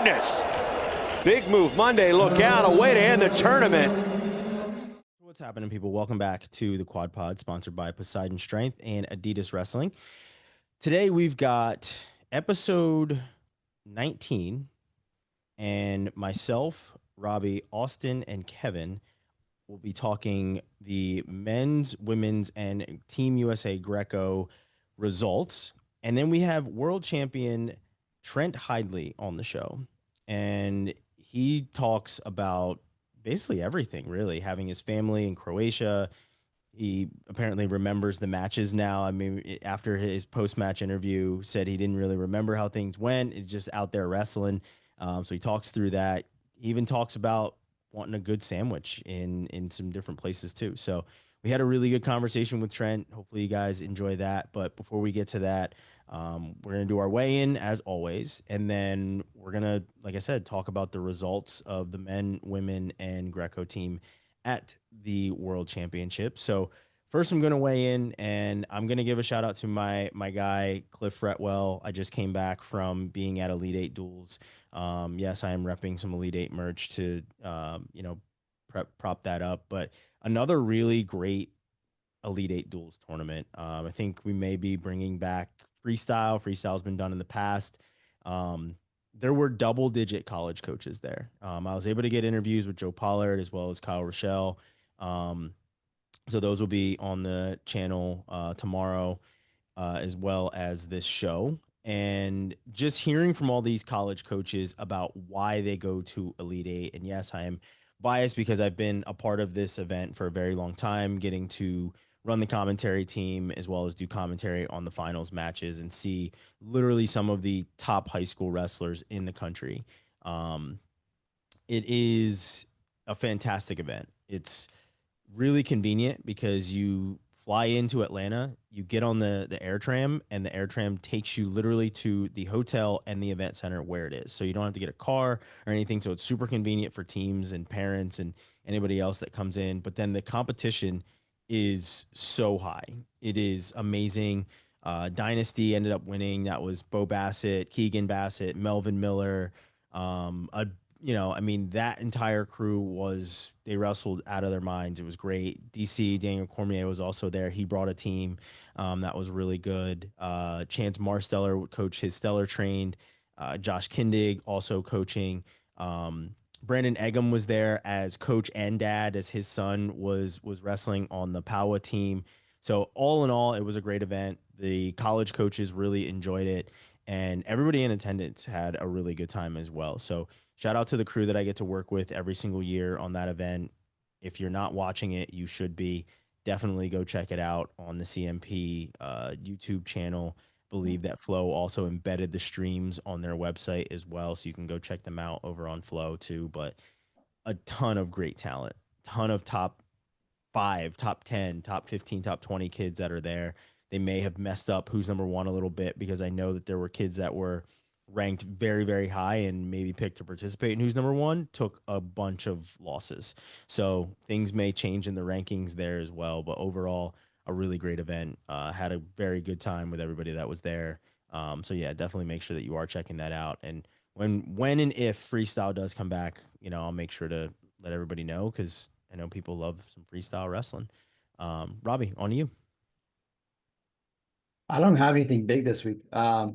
goodness. Big move Monday. Look out. A way to end the tournament. What's happening, people? Welcome back to the Quad Pod, sponsored by Poseidon Strength and Adidas Wrestling. Today we've got episode 19, and myself, Robbie, Austin, and Kevin will be talking the men's, women's, and Team USA Greco results. And then we have world champion Trent Hidlay on the show. And he talks about basically everything, really, having his family in Croatia. He apparently remembers the matches now. I mean, after his post-match interview, said he didn't really remember how things went. It's just out there wrestling. So he talks through that. He even talks about wanting a good sandwich in some different places too. So we had a really good conversation with Trent. Hopefully you guys enjoy that. But before we get to that, we're going to do our weigh-in as always. And then we're going to, like I said, talk about the results of the men, women, and Greco team at the World Championship. So first I'm going to weigh in, and I'm going to give a shout out to my guy, Cliff Fretwell. I just came back from being at Elite 8 Duels. Yes, I am repping some Elite 8 merch to, prop that up, but another really great Elite 8 Duels tournament. I think we may be bringing back Freestyle. Freestyle's been done in the past. There were double-digit college coaches there. I was able to get interviews with Joe Pollard as well as Kyle Rochelle. So those will be on the channel tomorrow, as well as this show. And just hearing from all these college coaches about why they go to Elite 8. And yes, I am biased because I've been a part of this event for a very long time, getting to run the commentary team as well as do commentary on the finals matches and see literally some of the top high school wrestlers in the country. It is a fantastic event. It's really convenient because you fly into Atlanta, you get on the air tram, and the air tram takes you literally to the hotel and the event center where it is. So you don't have to get a car or anything. So it's super convenient for teams and parents and anybody else that comes in. But then the competition is so high. It is amazing. Dynasty ended up winning. That was Bo Bassett, Keegan Bassett, Melvin Miller. That entire crew they wrestled out of their minds. It was great. DC, Daniel Cormier was also there. He brought a team that was really good. Chance Marsteller would coach his Stellar trained. Josh Kindig also coaching. Brandon Eggum was there as coach and dad, as his son was wrestling on the Powa team. So all in all, it was a great event. The college coaches really enjoyed it, and everybody in attendance had a really good time as well. So shout out to the crew that I get to work with every single year on that event. If you're not watching it, you should be. Definitely go check it out on the CMP YouTube channel. Believe that Flow also embedded the streams on their website as well, so you can go check them out over on Flow too. But a ton of great talent, ton of top 5, top 10, top 15, top 20 kids that are there. They may have messed up who's number one a little bit, because I know that there were kids that were ranked very, very high and maybe picked to participate in who's number one, took a bunch of losses. So things may change in the rankings there as well. But overall, a really great event. Had a very good time with everybody that was there. So yeah, definitely make sure that you are checking that out. And when and if Freestyle does come back, I'll make sure to let everybody know, because I know people love some freestyle wrestling. Robbie, on to you. I don't have anything big this week. Was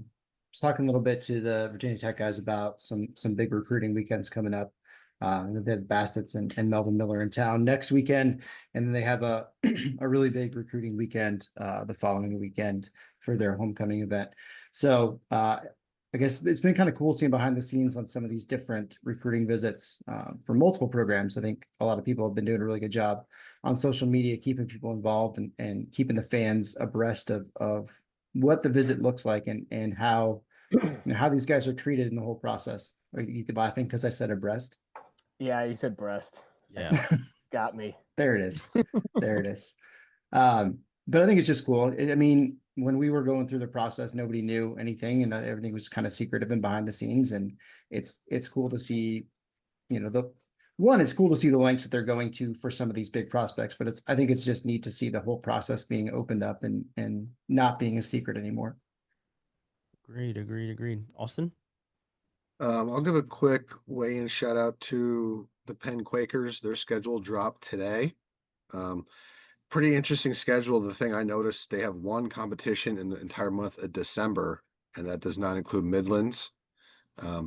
talking a little bit to the Virginia Tech guys about some big recruiting weekends coming up. They have Bassett's and Melvin Miller in town next weekend, and then they have a a really big recruiting weekend the following weekend for their homecoming event. So I guess it's been kind of cool seeing behind the scenes on some of these different recruiting visits for multiple programs. I think a lot of people have been doing a really good job on social media, keeping people involved and keeping the fans abreast of what the visit looks like and how how these guys are treated in the whole process. You could laughing because I said abreast. Yeah, you said breast. Yeah. Got me. There it is. There it is. But I think it's just cool. I mean, when we were going through the process, nobody knew anything, and everything was kind of secretive and behind the scenes. And it's cool to see, it's cool to see the lengths that they're going to for some of these big prospects. But I think it's just neat to see the whole process being opened up and not being a secret anymore. Agreed. Austin? I'll give a quick weigh-in shout out to the Penn Quakers. Their schedule dropped today. Pretty interesting schedule. The thing I noticed, they have one competition in the entire month of December, and that does not include Midlands.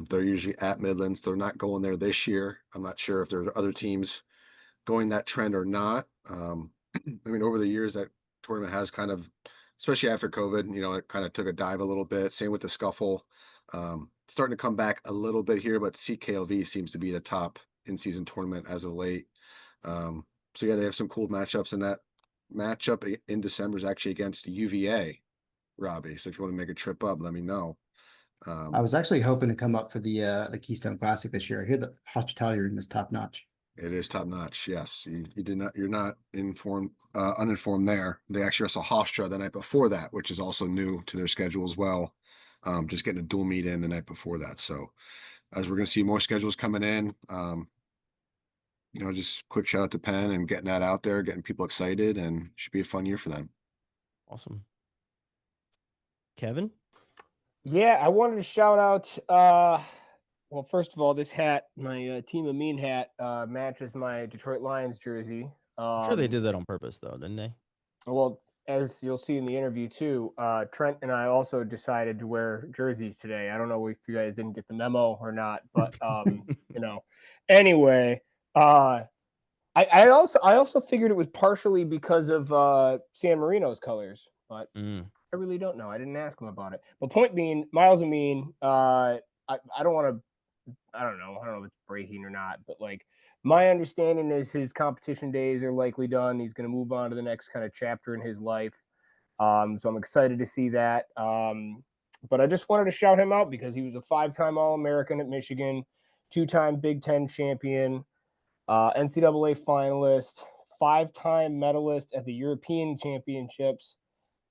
They're usually at Midlands. They're not going there this year. I'm not sure if there are other teams going that trend or not. I mean, over the years, that tournament has kind of, especially after COVID, it kind of took a dive a little bit. Same with the scuffle. Starting to come back a little bit here, but CKLV seems to be the top in-season tournament as of late. So yeah, they have some cool matchups, and that matchup in December is actually against UVA, Robbie. So if you want to make a trip up, let me know. I was actually hoping to come up for the Keystone Classic this year. I hear the hospitality room is top notch. It is top notch. Yes, you're not uninformed there. They actually wrestle Hofstra the night before that, which is also new to their schedule as well. Just getting a dual meet in the night before that. So as we're going to see more schedules coming in, just quick shout out to Penn and getting that out there, getting people excited, and should be a fun year for them. Awesome. Kevin? Yeah, I wanted to shout out. Well, first of all, this hat, my Team Amin hat, matches my Detroit Lions jersey. I'm sure they did that on purpose, though, didn't they? Well, as you'll see in the interview too, Trent and I also decided to wear jerseys today. I don't know if you guys didn't get the memo or not, but Anyway, I also figured it was partially because of San Marino's colors, but I really don't know. I didn't ask him about it. But point being, Miles Amin, I don't want to. I don't know if it's breaking or not, but like my understanding is his competition days are likely done. He's going to move on to the next kind of chapter in his life. So I'm excited to see that. But I just wanted to shout him out because he was a 5-time All-American at Michigan, 2-time Big Ten champion, NCAA finalist, 5-time medalist at the European Championships,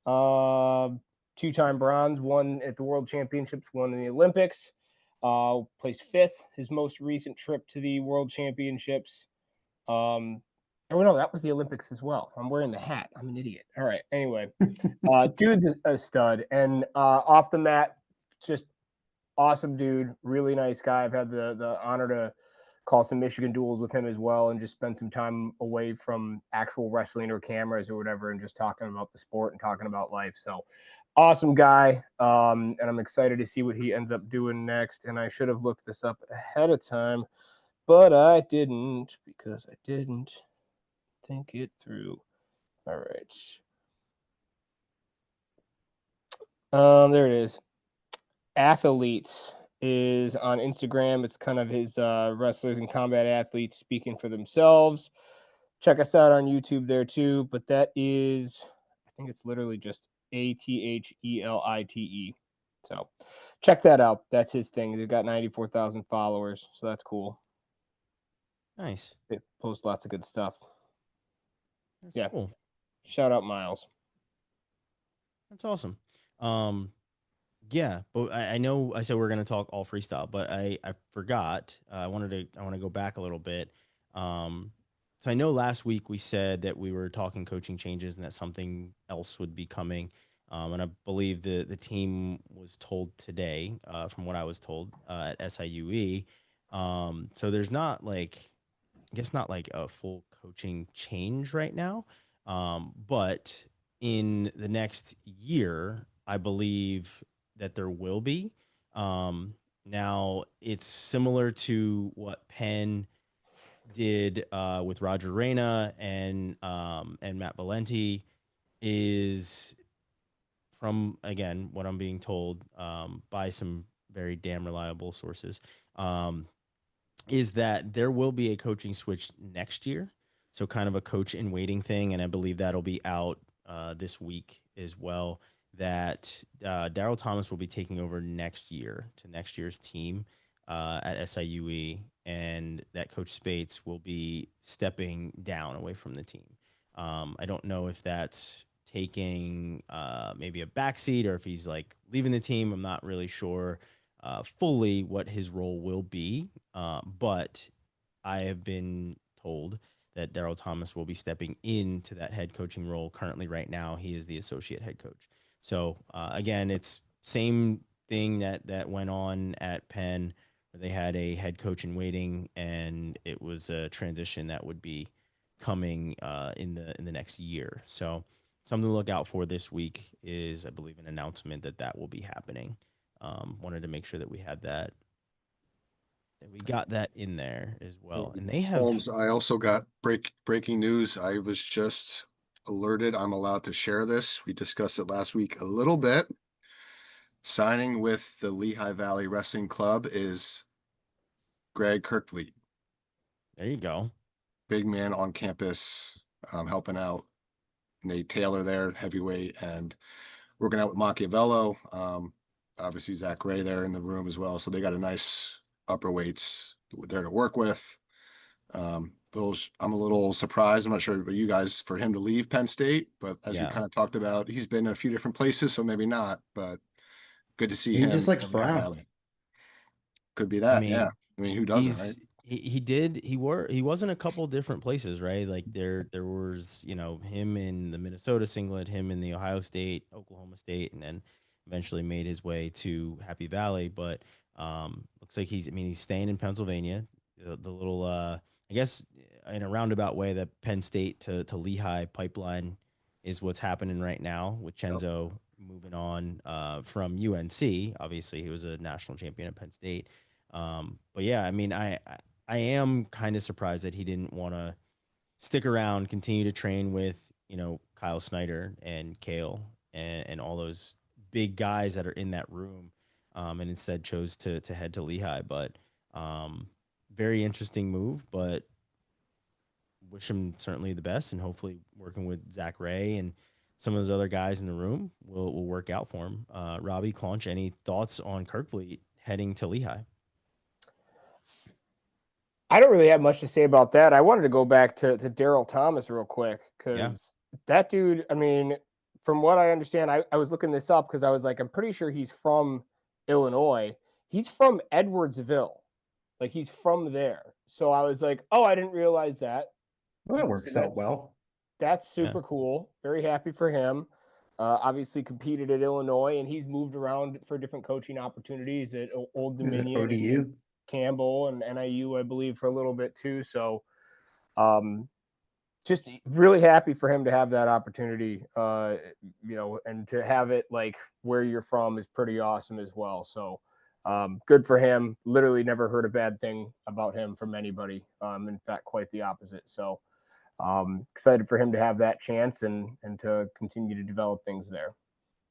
2-time bronze, one at the World Championships, one in the Olympics. Placed 5th his most recent trip to the World Championships. Oh no, that was the Olympics as well. I'm wearing the hat. I'm an idiot. All right. Anyway, dude's a stud, and off the mat, just awesome dude. Really nice guy. I've had the honor to call some Michigan duels with him as well, and just spend some time away from actual wrestling or cameras or whatever, and just talking about the sport and talking about life. So awesome guy. And I'm excited to see what he ends up doing next. And I should have looked this up ahead of time, but I didn't because I didn't think it through. All right. There it is. Athletes is on Instagram. It's kind of his wrestlers and combat athletes speaking for themselves. Check us out on YouTube there too. But that is, I think it's literally just ATHELITE. So check that out. That's his thing. They've got 94,000 followers. So that's cool. Nice. They post lots of good stuff. That's cool. Shout out Miles. That's awesome. Yeah, but I know I said we're gonna talk all freestyle, but I forgot. I want to go back a little bit. So I know last week we said that we were talking coaching changes and that something else would be coming. And I believe the team was told today, from what I was told at SIUE. So there's not not like a full coaching change right now. But in the next year, I believe that there will be. Now it's similar to what Penn did with Roger Reyna and Matt Valenti, is from, again, what I'm being told by some very damn reliable sources, is that there will be a coaching switch next year. So kind of a coach in waiting thing. And I believe that'll be out this week as well, that Darryl Thomas will be taking over next year to next year's team at SIUE, and that Coach Spates will be stepping down away from the team. I don't know if that's taking maybe a backseat or if he's like leaving the team. I'm not really sure fully what his role will be, but I have been told that Darryl Thomas will be stepping into that head coaching role. Currently, right now, he is the associate head coach. So again, it's same thing that went on at Penn, where they had a head coach in waiting, and it was a transition that would be coming in the next year. So something to look out for this week is, I believe, an announcement that will be happening. Wanted to make sure that we had that. We got that in there as well. And they have Holmes, I also got breaking news. I was just alerted. I'm allowed to share this. We discussed it last week a little bit. Signing with the Lehigh Valley Wrestling Club is Greg Kerkvliet. There you go. Big man on campus, helping out Nate Taylor there, heavyweight, and working out with Machiavello. Obviously Zach Ray there in the room as well. So they got a nice upper weights there to work with. Those, I'm a little surprised. I'm not sure about you guys for him to leave Penn State, but as we kind of talked about, he's been in a few different places, so maybe not, but good to see He him. just likes in Lehigh Brown. Valley. Could be that. Yeah. I mean, who doesn't, right? He was in a couple different places, right? Like there was, him in the Minnesota singlet, him in the Ohio State, Oklahoma State, and then eventually made his way to Happy Valley. But looks like he's staying in Pennsylvania. The little, I guess, in a roundabout way, that Penn State to Lehigh pipeline is what's happening right now with Chenzo moving on from UNC. Obviously, he was a national champion at Penn State. But yeah, I mean, I am kind of surprised that he didn't want to stick around, continue to train with, Kyle Snyder and Kale and all those big guys that are in that room, and instead chose to head to Lehigh. But very interesting move, but wish him certainly the best, and hopefully working with Zach Ray and some of those other guys in the room will work out for him. Robbie, Claunch, any thoughts on Kerkvliet heading to Lehigh? I don't really have much to say about that. I wanted to go back to Darryl Thomas real quick, because that dude, I mean, from what I understand, I was looking this up because I was like, I'm pretty sure he's from Illinois. He's from Edwardsville. Like, he's from there. So I was like, oh, I didn't realize that. Well, that works out well. That's super cool. Very happy for him. Obviously competed at Illinois, and he's moved around for different coaching opportunities at Old Dominion, ODU, Campbell, and NIU, I believe, for a little bit too. So just really happy for him to have that opportunity, and to have it like where you're from is pretty awesome as well. So good for him. Literally never heard a bad thing about him from anybody. In fact, quite the opposite. So excited for him to have that chance and to continue to develop things there.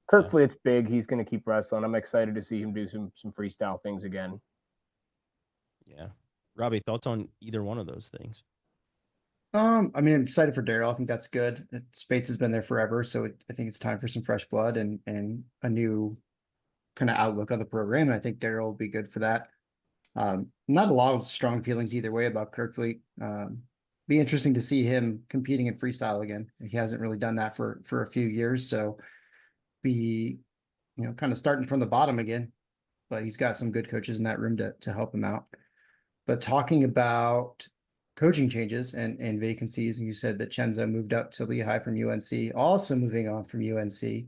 Kerkvliet's big. He's going to keep wrestling. I'm excited to see him do some freestyle things again. Yeah. Robbie, thoughts on either one of those things? I'm excited for Darryl. I think that's good. Spates has been there forever, so I think it's time for some fresh blood and a new kind of outlook on the program. And I think Darryl will be good for that. Not a lot of strong feelings either way about Kerkvliet. Be interesting to see him competing in freestyle again. He hasn't really done that for a few years, so be kind of starting from the bottom again. But he's got some good coaches in that room to help him out. But talking about coaching changes and vacancies, and you said that Chenzo moved up to Lehigh from UNC. Also moving on from UNC,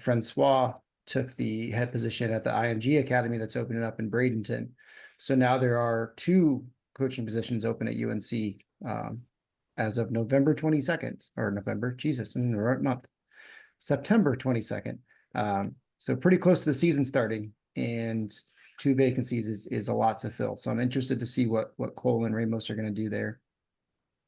Francois took the head position at the IMG Academy that's opening up in Bradenton. So now there are 2 coaching positions open at UNC as of November 22nd, or November, Jesus, in the right month, September 22nd. So pretty close to the season starting, and 2 vacancies is a lot to fill. So I'm interested to see what Cole and Ramos are going to do there.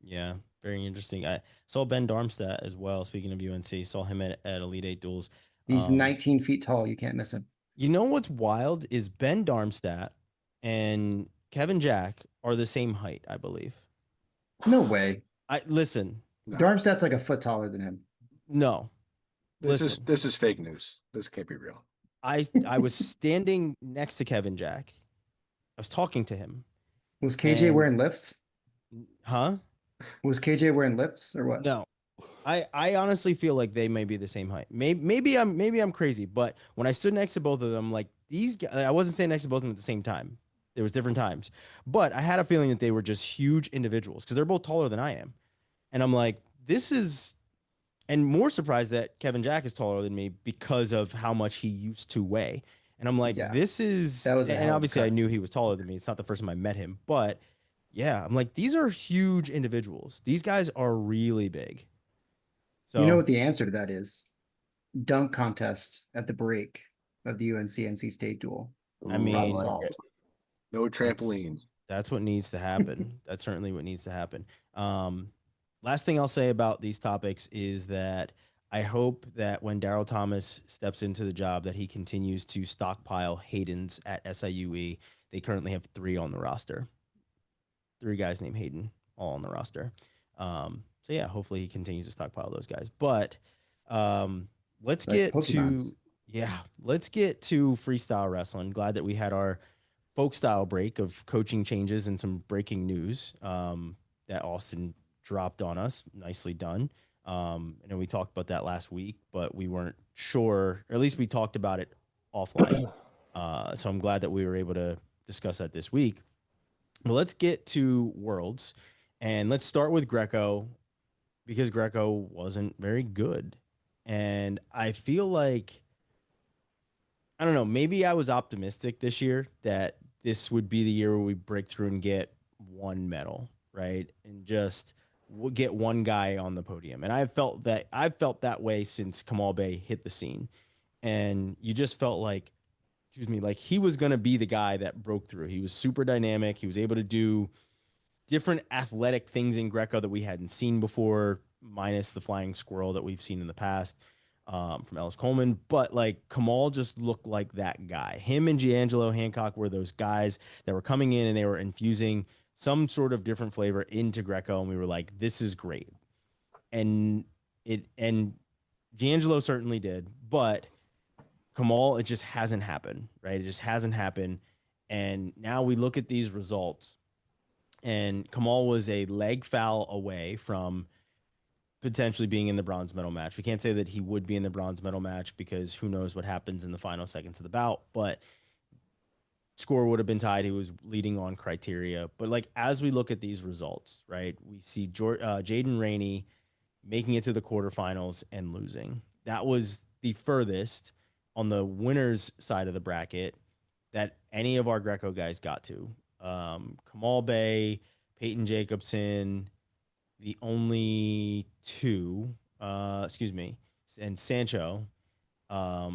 Yeah, very interesting. I saw Ben Darmstadt as well. Speaking of UNC, saw him at Elite 8 Duels. He's 19 feet tall. You can't miss him. You know what's wild is Ben Darmstadt and Kevin Jack are the same height, I believe. No way. Listen. No. Darmstadt's like a foot taller than him. No. This is fake news. This can't be real. I was standing next to Kevin Jack. I was talking to him. Was KJ wearing lifts? Huh? Was KJ wearing lifts or what? No. I honestly feel like they may be the same height. Maybe I'm crazy, but when I stood next to both of them, like these guys, I wasn't standing next to both of them at the same time. There was different times, but I had a feeling that they were just huge individuals because they're both taller than I am. And I'm like, and more surprised that Kevin Jack is taller than me because of how much he used to weigh. And I'm like, Yeah, this is, that was a and hell of a obviously I cut. knew he was taller than me. It's not the first time I met him, but yeah, I'm like, these are huge individuals. These guys are really big. You know So, what the answer to that is? Dunk contest at the break of the UNC NC State duel. I Ooh, mean, Problem like solved. it. No that's, trampoline. that's what needs to happen. That's certainly what needs to happen. Last thing I'll say about these topics is that I hope that when Darryl Thomas steps into the job, that he continues to stockpile Haydens at SIUE. They currently have 3 on the roster. 3 guys named Hayden all on the roster. So yeah, hopefully he continues to stockpile those guys. But let's Like get Pokemons. let's get to freestyle wrestling. Glad that we had our folk style break of coaching changes and some breaking news that Austin dropped on us. Nicely done. I know we talked about that last week, but we weren't sure, or at least we talked about it offline. So I'm glad that we were able to discuss that this week. Well, let's get to Worlds, and let's start with Greco because Greco wasn't very good. And I feel like, I don't know, maybe I was optimistic this year that this would be the year where we break through and get one medal, right? And just we'll get one guy on the podium. And I've felt that way since Kamal Bey hit the scene. And you just felt like, excuse me, like he was going to be the guy that broke through. He was super dynamic. He was able to do different athletic things in Greco that we hadn't seen before, minus the flying squirrel that we've seen in the past from Ellis Coleman. But like Kamal just looked like that guy. Him and D'Angelo Hancock were those guys that were coming in and they were infusing some sort of different flavor into Greco. And we were like, this is great. And D'Angelo certainly did, but Kamal, it just hasn't happened, right? It just hasn't happened. And now we look at these results, and Kamal was a leg foul away from potentially being in the bronze medal match. We can't say that he would be in the bronze medal match because who knows what happens in the final seconds of the bout, but score would have been tied. He was leading on criteria. But like, as we look at these results, right, we see Jaden Rainey making it to the quarterfinals and losing. That was the furthest on the winner's side of the bracket that any of our Greco guys got to. Kamal Bey, Peyton Jacobson, the only 2, and Sancho. Let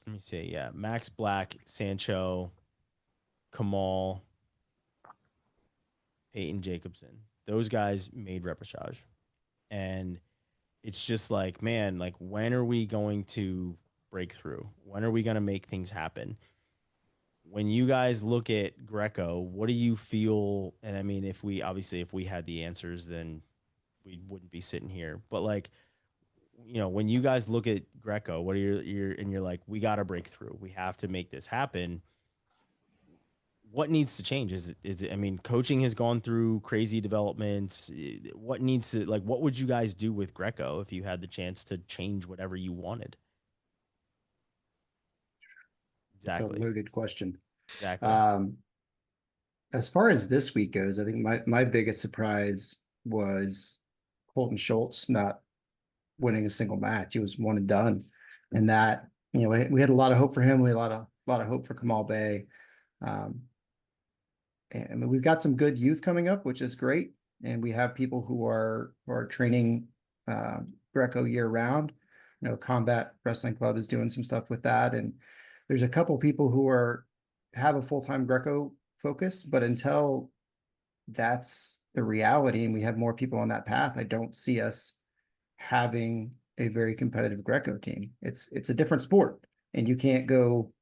me see. Yeah, Max Black, Sancho, Kamal, Peyton Jacobson. Those guys made repechage. And it's just like, man, like, when are we going to break through? When are we going to make things happen? When you guys look at Greco, what do you feel? And I mean, if we had the answers, then we wouldn't be sitting here. But like, when you guys look at Greco, what are you're like, we got to break through. We have to make this happen. What needs to change? Is it, I mean, coaching has gone through crazy developments. What needs to, like, what would you guys do with Greco if you had the chance to change whatever you wanted? It's a Exactly. loaded question. Exactly. As far as this week goes, I think my biggest surprise was Colton Schultz not winning a single match. He was one and done. And that, we had a lot of hope for him. We had a lot of hope for Kamal Bey. And I mean, we've got some good youth coming up, which is great. And we have people who are training Greco year round. Combat Wrestling Club is doing some stuff with that. And there's a couple people who have a full-time Greco focus, but until that's the reality and we have more people on that path, I don't see us having a very competitive Greco team. It's a different sport, and you can't go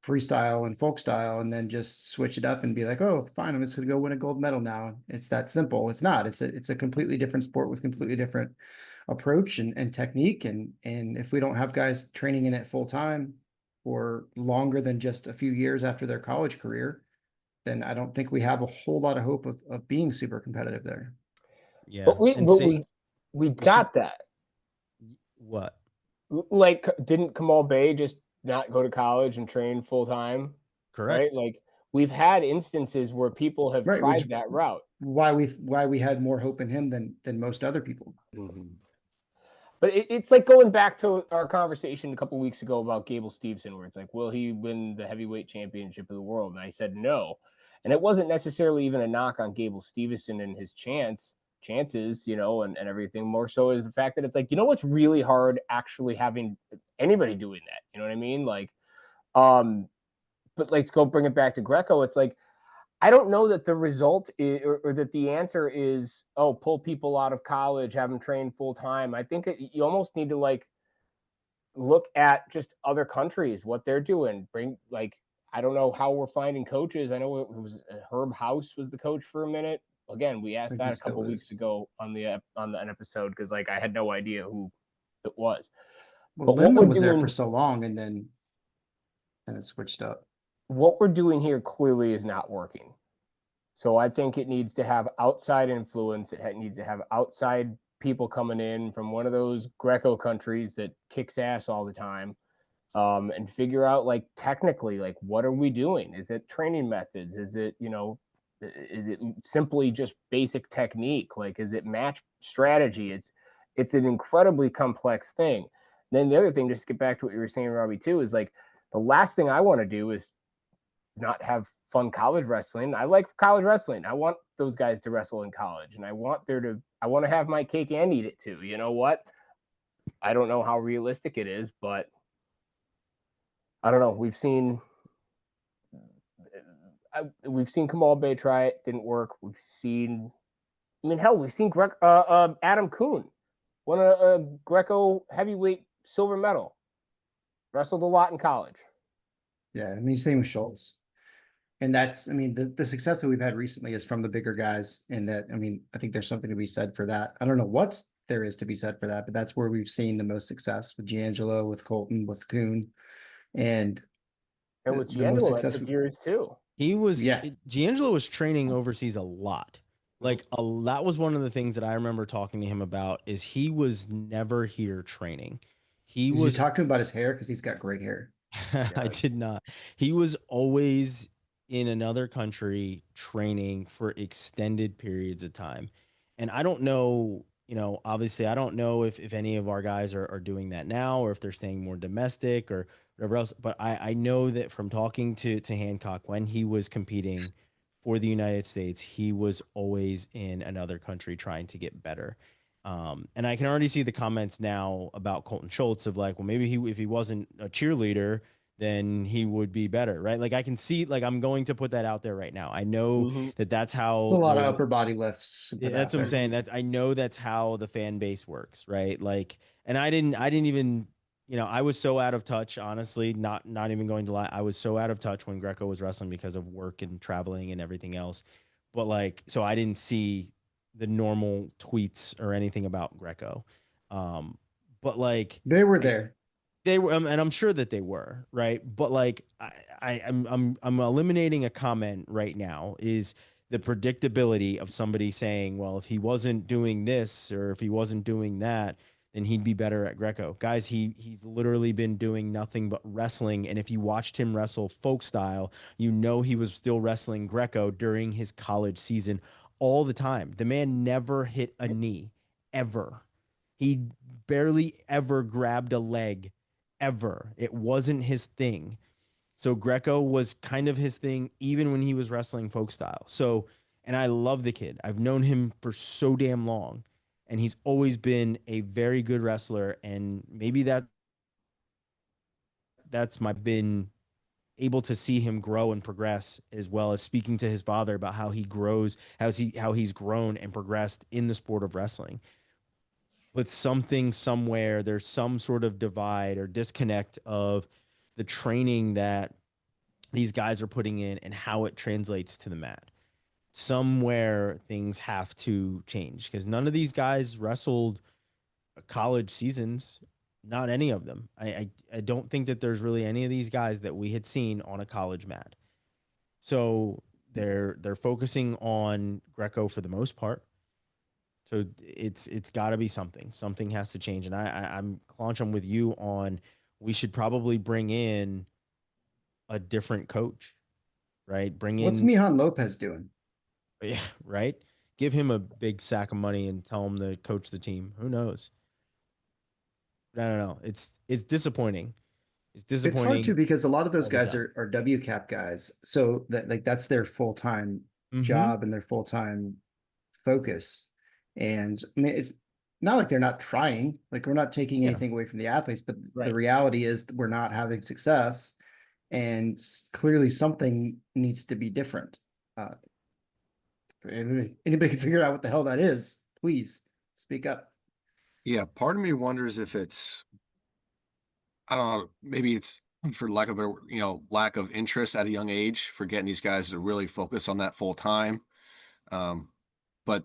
freestyle and folk style and then just switch it up and be like, oh, fine, I'm just going to go win a gold medal now. It's that simple. It's not. It's a completely different sport with completely different approach and technique. And if we don't have guys training in it full time or longer than just a few years after their college career, then I don't think we have a whole lot of hope of being super competitive there. Yeah. But we got that. What? Like, didn't Kamal Bey just not go to college and train full time? Correct. Right? Like, we've had instances where people have tried that route. Why we had more hope in him than most other people. Mm-hmm. But it's like going back to our conversation a couple weeks ago about Gable Steveson, where it's like, will he win the heavyweight championship of the world? And I said no. And it wasn't necessarily even a knock on Gable Steveson and his chances, you know, and everything. More so is the fact that it's like, you know, what's really hard actually having anybody doing that. You know what I mean? Like, but let's go bring it back to Greco. It's like, I don't know that the result is, or that the answer is, oh, pull people out of college, have them train full time. I think you almost need to like look at just other countries, what they're doing. Bring like, I don't know how we're finding coaches. I know it was Herb House was the coach for a minute. Again, we asked that a couple weeks ago on an episode because like I had no idea who it was. Well, But what Lindman we're was there doing, for so long, and then it switched up. what we're doing here clearly is not working. So I think it needs to have outside influence. It needs to have outside people coming in from one of those Greco countries that kicks ass all the time, and figure out like technically, like what are we doing? Is it training methods? Is it, you know, is it simply just basic technique? Like, is it match strategy? It's an incredibly complex thing. Then the other thing, just to get back to what you were saying, Robbie, too, is like the last thing I want to do is not have fun college wrestling. I like college wrestling. I want those guys to wrestle in college, and I want to have my cake and eat it too. You know what? I don't know how realistic it is, but I don't know. We've seen Kamal Bay try it, didn't work. We've seen Adam Kuhn won a Greco heavyweight silver medal, wrestled a lot in college. Yeah, I mean, same with Schultz. And that's, I mean, the success that we've had recently is from the bigger guys. And that, I mean, I think there's something to be said for that. I don't know what there is to be said for that, but that's where we've seen the most success with D'Angelo, with Colton, with Kuhn, and with the most D'Angelo, that success. took years too. D'Angelo was training overseas a lot. Like that was one of the things that I remember talking to him about is he was never here training. Did you talk to him about his hair? Because he's got great hair. I did not. He was always in another country training for extended periods of time. And I don't know, you know, obviously I don't know if any of our guys are doing that now or if they're staying more domestic or whatever else. But I know that from talking to Hancock when he was competing for the United States, he was always in another country trying to get better. And I can already see the comments now about Colton Schultz of like, well, maybe if he wasn't a cheerleader, then he would be better, right? Like I can see, like I'm going to put that out there right now. I know that's how it's a lot of upper body lifts. That's what I'm saying. That I know that's how the fan base works, right? Like, and I didn't even, you know, I was so out of touch, honestly, not even going to lie. I was so out of touch when Greco was wrestling because of work and traveling and everything else. But like, so I didn't see the normal tweets or anything about Greco. But like they were there. They were, and I'm sure that they were, right? But like, I'm eliminating a comment right now is the predictability of somebody saying, well, if he wasn't doing this or if he wasn't doing that, then he'd be better at Greco. Guys, he's literally been doing nothing but wrestling. And if you watched him wrestle folk style, you know he was still wrestling Greco during his college season all the time. The man never hit a knee, ever. He barely ever grabbed a leg, ever. It wasn't his thing. So Greco was kind of his thing even when he was wrestling folk style. So, and I love the kid. I've known him for so damn long, and he's always been a very good wrestler. And maybe that's been able to see him grow and progress, as well as speaking to his father about how he grows, how he's grown and progressed in the sport of wrestling. But something somewhere, there's some sort of divide or disconnect of the training that these guys are putting in and how it translates to the mat. Somewhere things have to change because none of these guys wrestled college seasons. Not any of them. I don't think that there's really any of these guys that we had seen on a college mat. So they're focusing on Greco for the most part. So it's got to be something. Something has to change. And I'm Claunch, I'm with you on we should probably bring in a different coach, right? What's Mijan Lopez doing? Yeah, right. Give him a big sack of money and tell him to coach the team. Who knows? No. It's disappointing. It's It's hard disappointing. too because a lot of those all the guys time. are WCAP guys, so that like that's their full-time job and their full-time focus. And I mean, it's not like they're not trying. Like we're not taking Yeah. anything away from the athletes, but Right. the reality is we're not having success, and clearly something needs to be different. If anybody can figure out what the hell that is, please speak up. Yeah, part of me wonders if it's, I don't know, maybe it's for lack of a, lack of interest at a young age for getting these guys to really focus on that full time. But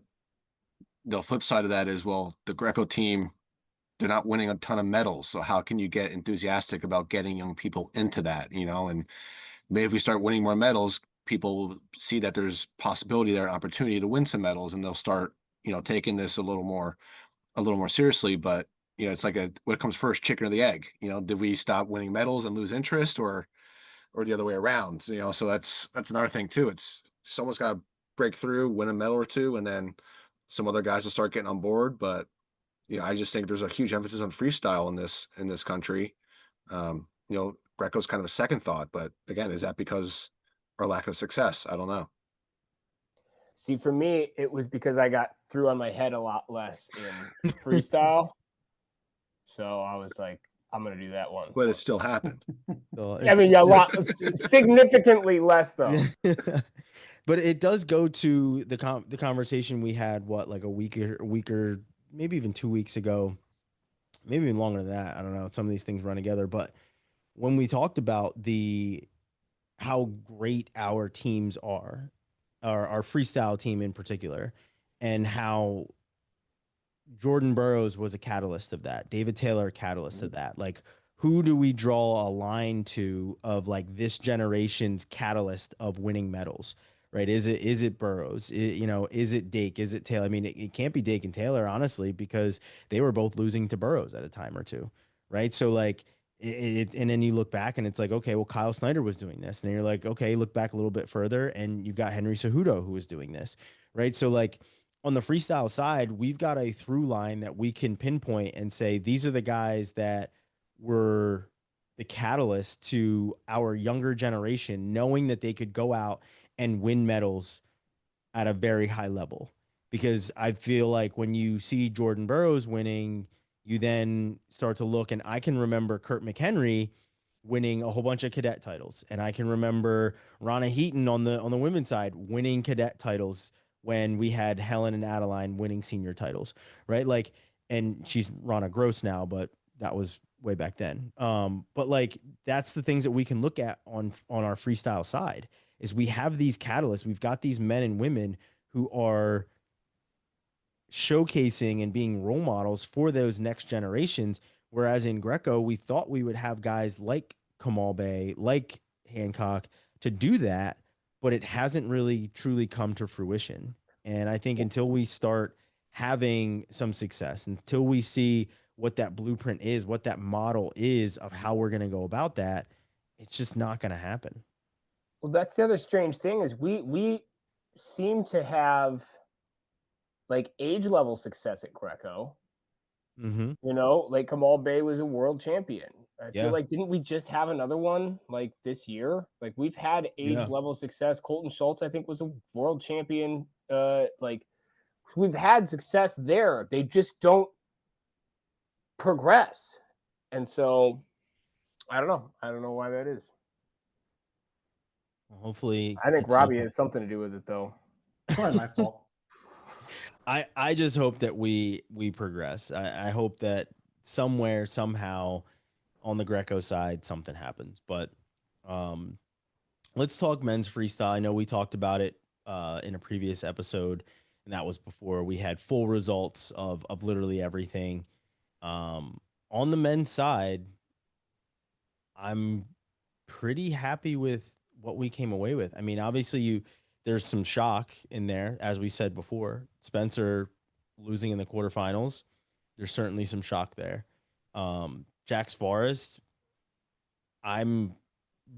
the flip side of that is, well, the Greco team, they're not winning a ton of medals. So how can you get enthusiastic about getting young people into that, And maybe if we start winning more medals, people will see that there's possibility there, opportunity to win some medals, and they'll start, taking this a little more seriously. But it's like what comes first, chicken or the egg? Did we stop winning medals and lose interest, or the other way around? So that's another thing too. It's someone's got to break through, win a medal or two, and then some other guys will start getting on board. But I just think there's a huge emphasis on freestyle in this country. Greco's kind of a second thought, but again, is that because our lack of success? I don't know. See, for me, it was because I got through on my head a lot less in freestyle. So I was like, I'm going to do that one. But it still happened. So I mean, a lot, significantly less though. But it does go to the conversation we had, like a week or maybe even 2 weeks ago, maybe even longer than that. I don't know. Some of these things run together, but when we talked about how great our teams are, our freestyle team in particular, and how Jordan Burroughs was a catalyst of that, David Taylor, a catalyst of that. Like, who do we draw a line to of like this generation's catalyst of winning medals? Right? Is it Burroughs? Is it Dake? Is it Taylor? I mean, it can't be Dake and Taylor, honestly, because they were both losing to Burroughs at a time or two, right? So like, and then you look back and it's like, okay, well, Kyle Snyder was doing this, and you're like, okay, look back a little bit further, and you've got Henry Cejudo who was doing this, right? So like, on the freestyle side, we've got a through line that we can pinpoint and say these are the guys that were the catalyst to our younger generation, knowing that they could go out and win medals at a very high level. Because I feel like when you see Jordan Burroughs winning, you then start to look, and I can remember Kurt McHenry winning a whole bunch of cadet titles, and I can remember Rana Heaton on the women's side winning cadet titles when we had Helen and Adeline winning senior titles, right? Like, and she's Rana Gross now, but that was way back then. But like, that's the things that we can look at on our freestyle side is we have these catalysts. We've got these men and women who are showcasing and being role models for those next generations. Whereas in Greco, we thought we would have guys like Kamal Bay, like Hancock to do that, but it hasn't really truly come to fruition. And I think until we start having some success, until we see what that blueprint is, what that model is of how we're going to go about that, it's just not going to happen. Well, that's the other strange thing is we seem to have like age level success at Greco. Mm-hmm. Like Kamal Bay was a world champion. I Yeah. feel like, didn't we just have another one like this year? Like we've had age level success. Colton Schultz, I think, was a world champion. Like we've had success there. They just don't progress. And so I don't know. I don't know why that is. Well, hopefully, I think Robbie has something to do with it, though. Probably my fault. I just hope that we progress. I hope that somewhere, somehow on the Greco side, something happens. But let's talk men's freestyle. I know we talked about it in a previous episode, and that was before we had full results of literally everything. On the men's side, I'm pretty happy with what we came away with. I mean, obviously there's some shock in there, as we said before. Spencer losing in the quarterfinals, there's certainly some shock there. Jax Forrest, I'm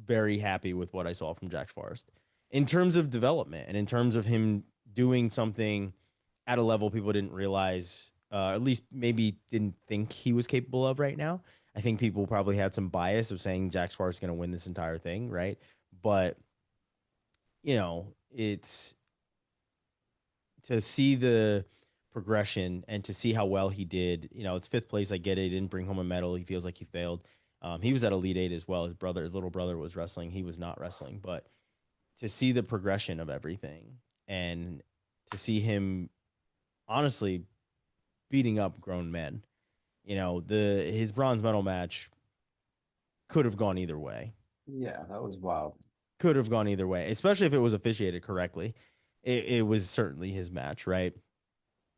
very happy with what I saw from Jax Forrest in terms of development and in terms of him doing something at a level people didn't realize at least maybe didn't think he was capable of right now. I think people probably had some bias of saying Jack Sparks is going to win this entire thing, right? But it's to see the progression and to see how well he did. It's fifth place. I get it. He didn't bring home a medal. He feels like he failed. He was at Elite Eight as well. His little brother was wrestling. He was not wrestling, but to see the progression of everything and to see him honestly beating up grown men, his bronze medal match could have gone either way. Yeah, that was wild. Could have gone either way, especially if it was officiated correctly. It was certainly his match, right?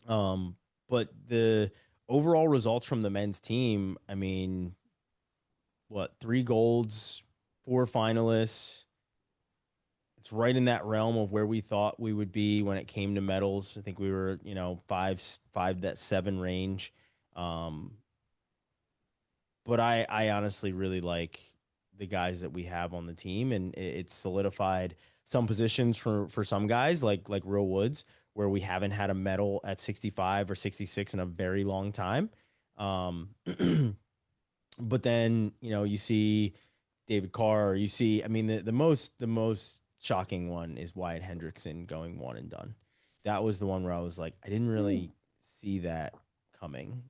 But the overall results from the men's team, I mean, 3 golds, 4 finalists. It's right in that realm of where we thought we would be when it came to medals. I think we were, 7 range. But I honestly really like the guys that we have on the team, and it's solidified some positions for some guys like Real Woods, where we haven't had a medal at 65 or 66 in a very long time. But then, you see David Carr, or you see, I mean, the most shocking one is Wyatt Hendrickson going one and done. That was the one where I was like, I didn't really see that coming.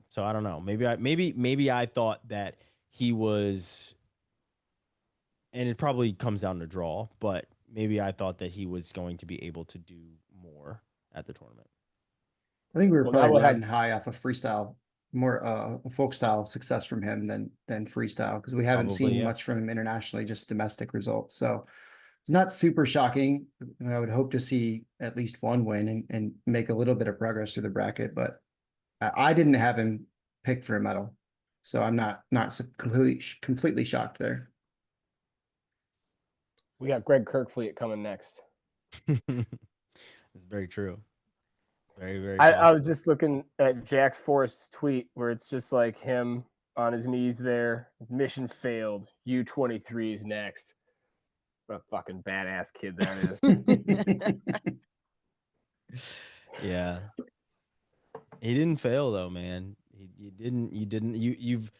So I don't know. Maybe I thought that he was, and it probably comes down to draw, but maybe I thought that he was going to be able to do more at the tournament. I think we were Well, probably that would riding high off of freestyle, more folk style success from him than freestyle, because we haven't Probably, seen yeah. much from him internationally, just domestic results. So it's not super shocking. I would hope to see at least one win and make a little bit of progress through the bracket, but I didn't have him picked for a medal, so I'm not completely shocked there. We got Greg Kerkvliet coming next. It's very true. Very, very I was just looking at Jax Forrest's tweet where it's just like him on his knees there. Mission failed. U23 is next. What a fucking badass kid that is. Yeah. He didn't fail though, man. You've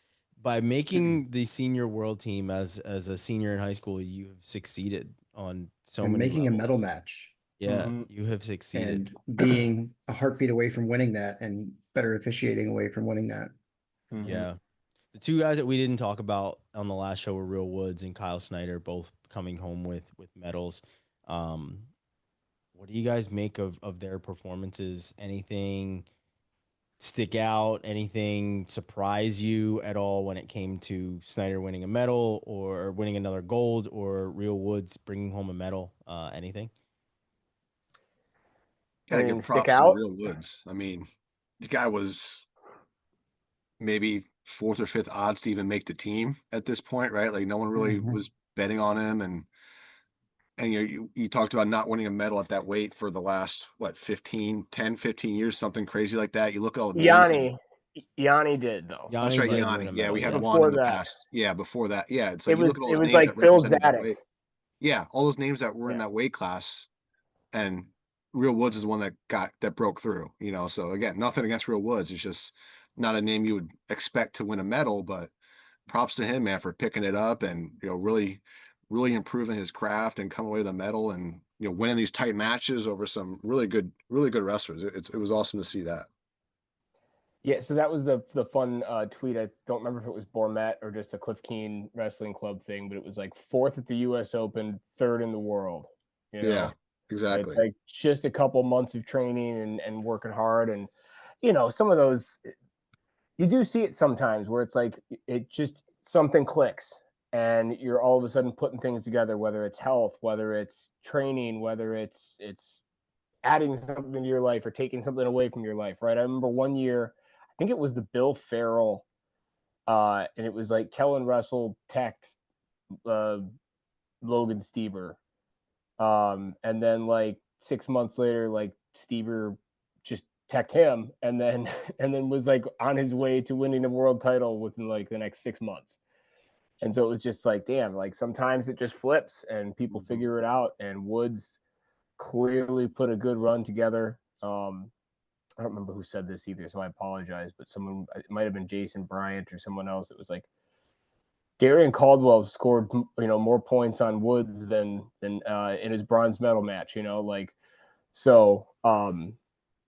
by making the senior world team as a senior in high school, you have succeeded on so And many making levels. a medal match. Yeah, Mhm. you have succeeded. And being a heartbeat away from winning that, and better officiating away from winning that. Mhm. Yeah. The 2 guys that we didn't talk about on the last show were Real Woods and Kyle Snyder, both coming home with medals. What do you guys make of their performances? Anything stick out? Anything surprise you at all when it came to Snyder winning a medal or winning another gold, or Real Woods bringing home a medal? Anything? Gotta Anything give stick props to out? Real Woods. I mean, the guy was maybe 4th or 5th odds to even make the team at this point, right? Like no one really was betting on him, and you talked about not winning a medal at that weight for the last 15 years, something crazy like that. You look at all the names. Yanni did though. That's Yanni right, did Yanni. win a Yeah, medal, we had yeah. one in Before the that. past. Yeah, before that. Yeah, it's It like you was look at all those names like that Bill represented that Zadek. weight. Yeah, all those names that were in Yeah. that weight class, and Real Woods is one that broke through. So again, nothing against Real Woods. It's just not a name you would expect to win a medal, but props to him, man, for picking it up and really, really improving his craft and coming away with a medal and winning these tight matches over some really good wrestlers. It was awesome to see that. Yeah, so that was the fun tweet. I don't remember if it was Bormet or just a Cliff Keen Wrestling Club thing, but it was like 4th at the U.S. Open, 3rd in the world. Yeah, exactly. It's like just a couple months of training and working hard, and some of those you do see it sometimes where it's like it just something clicks, and you're all of a sudden putting things together, whether it's health, whether it's training, whether it's adding something to your life or taking something away from your life, right? I remember one year, I think it was the Bill Farrell, and it was like Kellen Russell teched Logan Stieber. And then like 6 months later, like Stieber just teched him and then was like on his way to winning a world title within like the next 6 months. And so it was just like, damn, like sometimes it just flips and people figure it out. And Woods clearly put a good run together. I don't remember who said this either, so I apologize, but someone, it might have been Jason Bryant or someone else. It was like, Darian Caldwell scored, more points on Woods than in his bronze medal match, like, so,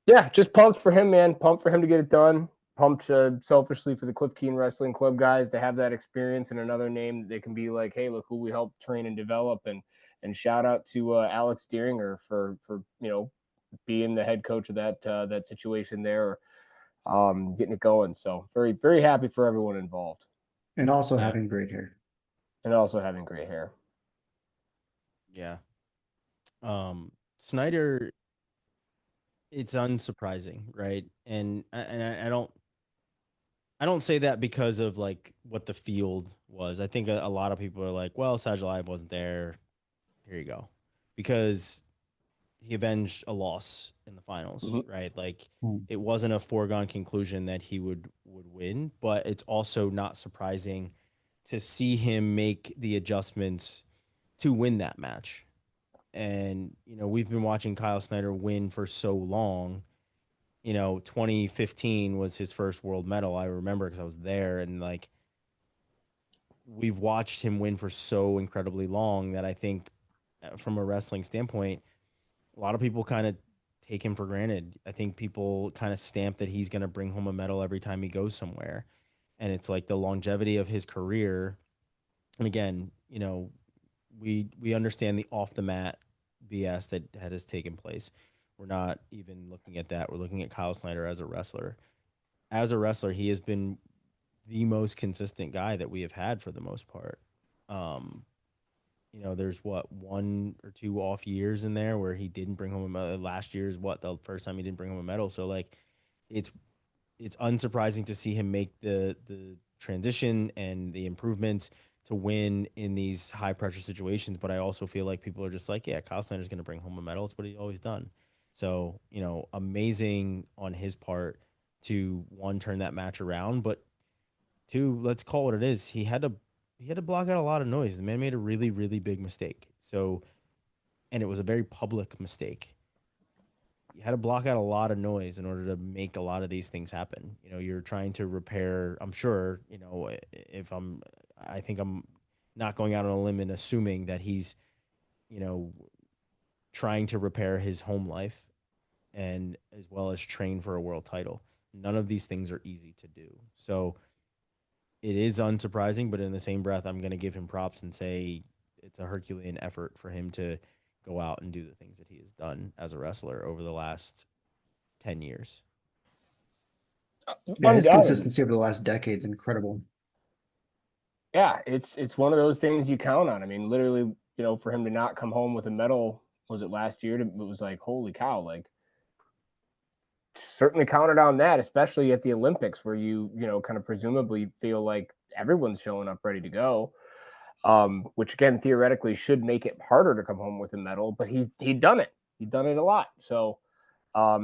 yeah, just pumped for him, man. Pumped for him to get it done. Pumped selfishly for the Cliff Keen Wrestling Club guys to have that experience and another name that they can be like, hey, look who we helped train and develop, and shout out to Alex Deeringer for being the head coach of that situation there, getting it going. So very, very happy for everyone involved. And also Yeah. having great hair. And also having great hair. Yeah. Snyder, it's unsurprising, right? And I don't say that because of like what the field was. I think a lot of people are like, well, Sajalive wasn't there. Here you go. Because he avenged a loss in the finals, right? Like it wasn't a foregone conclusion that he would win, but it's also not surprising to see him make the adjustments to win that match. And we've been watching Kyle Snyder win for so long. 2015 was his first world medal. I remember because I was there, and like we've watched him win for so incredibly long that I think from a wrestling standpoint, a lot of people kind of take him for granted. I think people kind of stamp that he's going to bring home a medal every time he goes somewhere. And it's like the longevity of his career. And again, we understand the off the mat BS that has taken place. We're not even looking at that. We're looking at Kyle Snyder as a wrestler. As a wrestler, he has been the most consistent guy that we have had for the most part. There's one or two off years in there where he didn't bring home a medal. Last year's the first time he didn't bring home a medal. So like, it's unsurprising to see him make the transition and the improvements to win in these high pressure situations. But I also feel like people are just like, yeah, Kyle Snyder's going to bring home a medal. It's what he's always done. So, amazing on his part to one, turn that match around, but two, let's call it what it is. He had to block out a lot of noise. The man made a really, really big mistake. So, and it was a very public mistake. You had to block out a lot of noise in order to make a lot of these things happen. You're trying to repair, I'm sure, I think I'm not going out on a limb and assuming that he's, trying to repair his home life and as well as train for a world title. None of these things are easy to do. So it is unsurprising, but in the same breath, I'm going to give him props and say it's a Herculean effort for him to go out and do the things that he has done as a wrestler over the last 10 years. Yeah, his consistency over the last decade is incredible. Yeah, it's one of those things you count on. I mean, literally, for him to not come home with a medal, was it last year? It was like, holy cow, like certainly counted on that, especially at the Olympics where you kind of presumably feel like everyone's showing up ready to go. Which again, theoretically should make it harder to come home with a medal, but he'd done it. He'd done it a lot. So I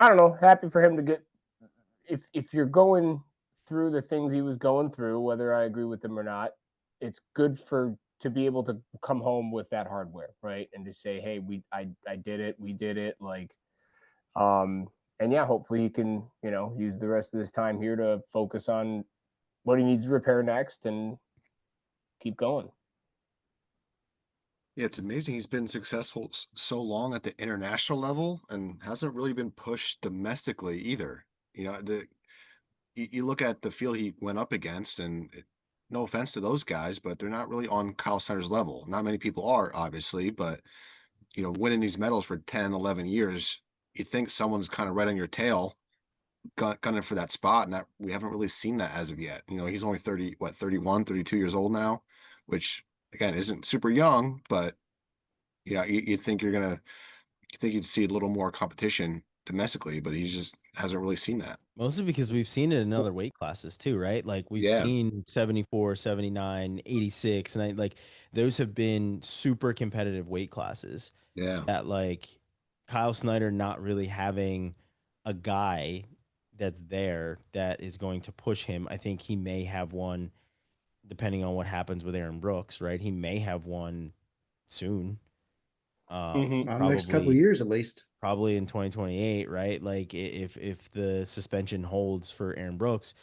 don't know, happy for him to get, if you're going through the things he was going through, whether I agree with them or not, it's good to be able to come home with that hardware, right? And to say, hey, I did it, we did it, like, and yeah, hopefully he can, use the rest of this time here to focus on what he needs to repair next and keep going. Yeah, it's amazing he's been successful so long at the international level and hasn't really been pushed domestically either. You look at the field he went up against, and no offense to those guys, but they're not really on Kyle Snyder's level. Not many people are, obviously, but winning these medals for 10, 11 years, you think someone's kind of right on your tail gunning for that spot, and that we haven't really seen that as of yet. He's only 31, 32 years old now, which again isn't super young, but yeah, you think you'd see a little more competition domestically, but he just hasn't really seen that. Mostly because we've seen it in other weight classes too, right? Like we've seen 74, 79, 86, and like those have been super competitive weight classes. Yeah. That like Kyle Snyder not really having a guy that's there that is going to push him. I think he may have one depending on what happens with Aaron Brooks, right? He may have one soon. Next couple of years at least. Probably in 2028, right? Like if the suspension holds for Aaron Brooks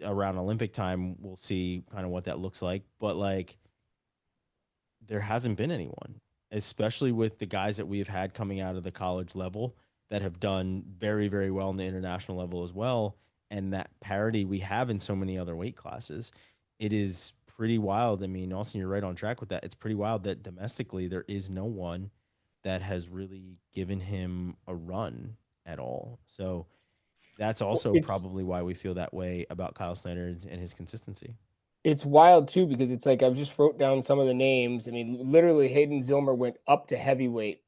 around Olympic time, we'll see kind of what that looks like. But like, there hasn't been anyone, especially with the guys that we've had coming out of the college level that have done very, very well in the international level as well. And that parity we have in so many other weight classes, it is pretty wild. I mean, Austin, you're right on track with that. It's pretty wild that domestically there is no one that has really given him a run at all. So that's also probably why we feel that way about Kyle Snyder and his consistency. It's wild too, because it's like, I've just wrote down some of the names. I mean, literally Hayden Zilmer went up to heavyweight,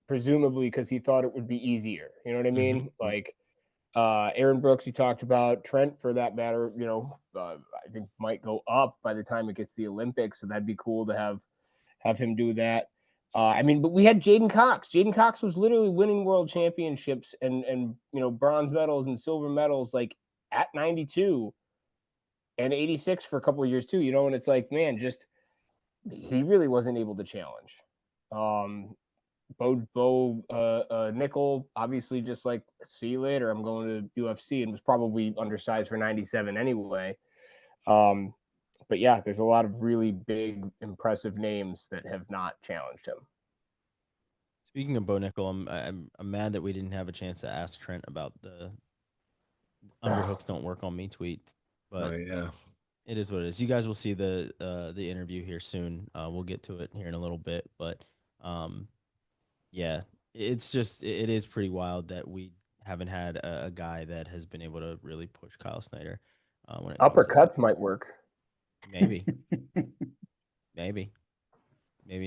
presumably because he thought it would be easier. You know what I mean? Like, Aaron Brooks, he talked about. Trent, for that matter, I think might go up by the time it gets to the Olympics. So that'd be cool to have him do that. I mean, but we had Jaden Cox. Jaden Cox was literally winning world championships and bronze medals and silver medals like at 92 and 86 for a couple of years too. And it's like, man, just he really wasn't able to challenge. Bo Nickel, obviously, just like, see you later, I'm going to UFC, and was probably undersized for 97 anyway. But yeah, there's a lot of really big, impressive names that have not challenged him. Speaking of Bo Nickel, I'm mad that we didn't have a chance to ask Trent about the underhooks don't work on me tweet. But yeah, it is what it is. You guys will see the interview here soon. We'll get to it here in a little bit, but yeah, it's just it is pretty wild that we haven't had a guy that has been able to really push Kyle Snyder. When it uppercuts might work. Maybe, maybe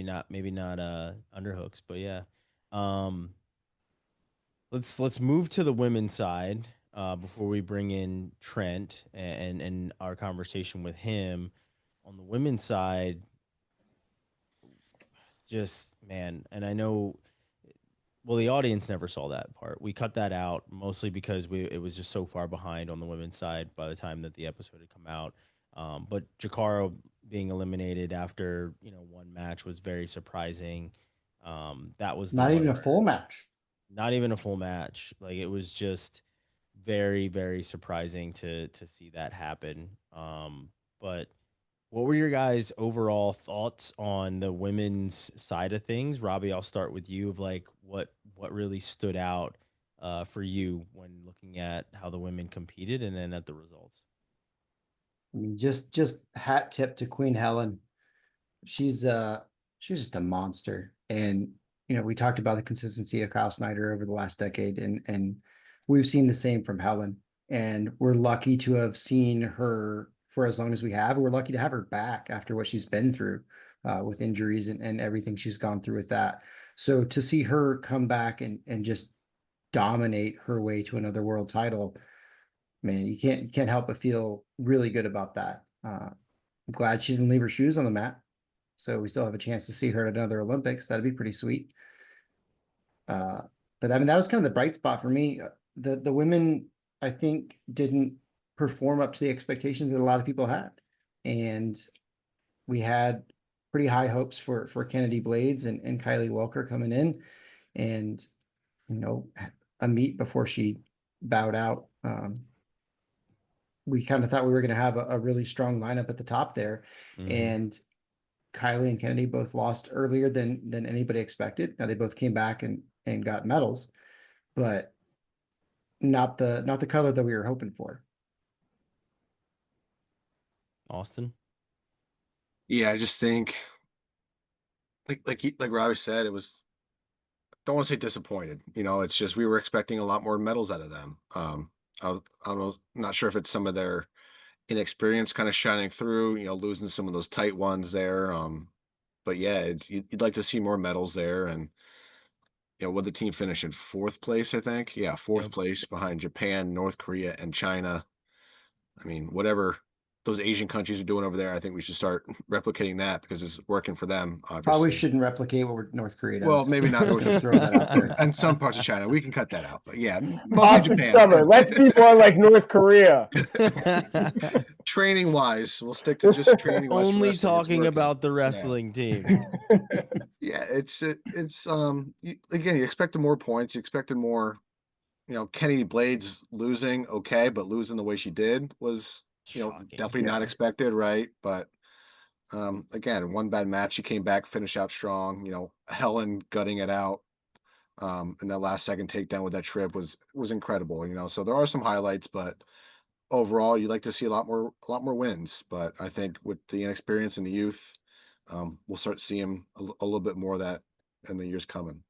not underhooks, but yeah. Let's move to the women's side before we bring in Trent and our conversation with him. On the women's side, just, man, and I know, well, the audience never saw that part. We cut that out mostly because it was just so far behind on the women's side by the time that the episode had come out. But Jakaro being eliminated after one match was very surprising. That was not even a full match. Not even a full match. Like, it was just very, very surprising to see that happen. But what were your guys' overall thoughts on the women's side of things? Robbie, I'll start with you. Of like, what really stood out for you when looking at how the women competed, and then at the results. I mean, just hat tip to Queen Helen. She's just a monster. And we talked about the consistency of Kyle Snyder over the last decade, and we've seen the same from Helen. And we're lucky to have seen her for as long as we have. We're lucky to have her back after what she's been through with injuries and everything she's gone through with that. So to see her come back and just dominate her way to another world title, man, you can't help but feel really good about that. I'm glad she didn't leave her shoes on the mat, so we still have a chance to see her at another Olympics. That'd be pretty sweet. But I mean, that was kind of the bright spot for me. The women, I think, didn't perform up to the expectations that a lot of people had, and we had pretty high hopes for Kennedy Blades and Kylie Welker coming in, and a meet before she bowed out. We kind of thought we were going to have a really strong lineup at the top there, and Kylie and Kennedy both lost earlier than anybody expected. Now they both came back and got medals, but not the color that we were hoping for. Austin? Yeah, I just think, like Robbie said, it was, don't want to say disappointed. It's just we were expecting a lot more medals out of them. I don't know, not sure if it's some of their inexperience kind of shining through, losing some of those tight ones there. But yeah, you'd like to see more medals there. And would the team finish in fourth place? I think, fourth place behind Japan, North Korea, and China. I mean, whatever those Asian countries are doing over there. I think we should start replicating that because it's working for them. Obviously, Probably shouldn't replicate what North Korea does. Well, maybe not Just North gonna throw that out there. and some parts of China. We can cut that out, but yeah, mostly Austin Japan. Summer, let's be more like North Korea. Training wise, we'll stick to just training wise. Only talking about the wrestling team. Yeah, it's again, you expected more points. You expected more. Kennedy Blades losing, okay, but losing the way she did was Shocking. definitely not expected, right? But again, one bad match, she came back, finished out strong. Helen gutting it out, and that last second takedown with that trip was incredible. So there are some highlights, but overall, you'd like to see a lot more wins. But I think with the inexperience and the youth, we'll start seeing a little bit more of that in the years coming.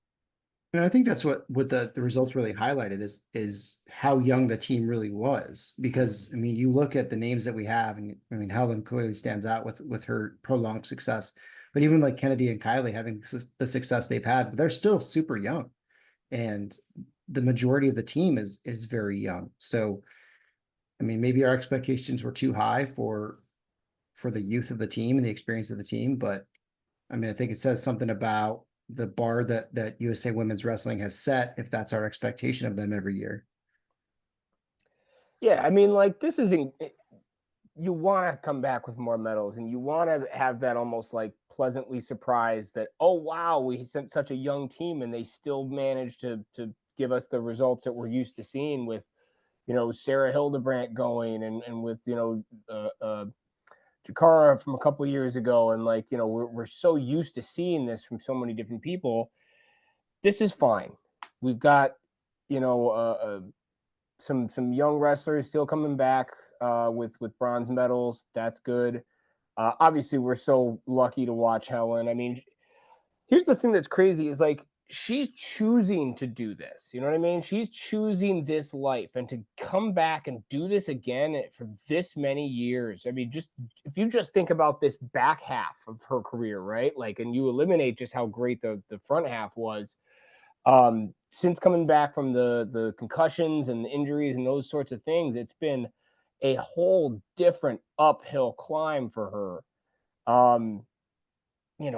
And I think that's what the results really highlighted is how young the team really was. Because I mean, you look at the names that we have, and I mean, Helen clearly stands out with her prolonged success. But even like Kennedy and Kylie having the success they've had, but they're still super young, and the majority of the team is very young. So, I mean, maybe our expectations were too high for the youth of the team and the experience of the team. But I mean, I think it says something about the bar that USA Women's Wrestling has set, if that's our expectation of them every year. Yeah, I mean, like, this isn't, you want to come back with more medals, and you want to have that almost like pleasantly surprised that, oh, wow, we sent such a young team and they still managed to give us the results that we're used to seeing with, Sarah Hildebrandt going and with, Jakara from a couple of years ago. And like, we're so used to seeing this from so many different people. This is fine. We've got, some young wrestlers still coming back with bronze medals. That's good. Obviously, we're so lucky to watch Helen. I mean, here's the thing that's crazy is like, she's choosing to do this. You know what I mean? She's choosing this life, and to come back and do this again for this many years. I mean, just if you just think about this back half of her career, right? Like, and you eliminate just how great the front half was. Since coming back from the concussions and the injuries and those sorts of things, it's been a whole different uphill climb for her.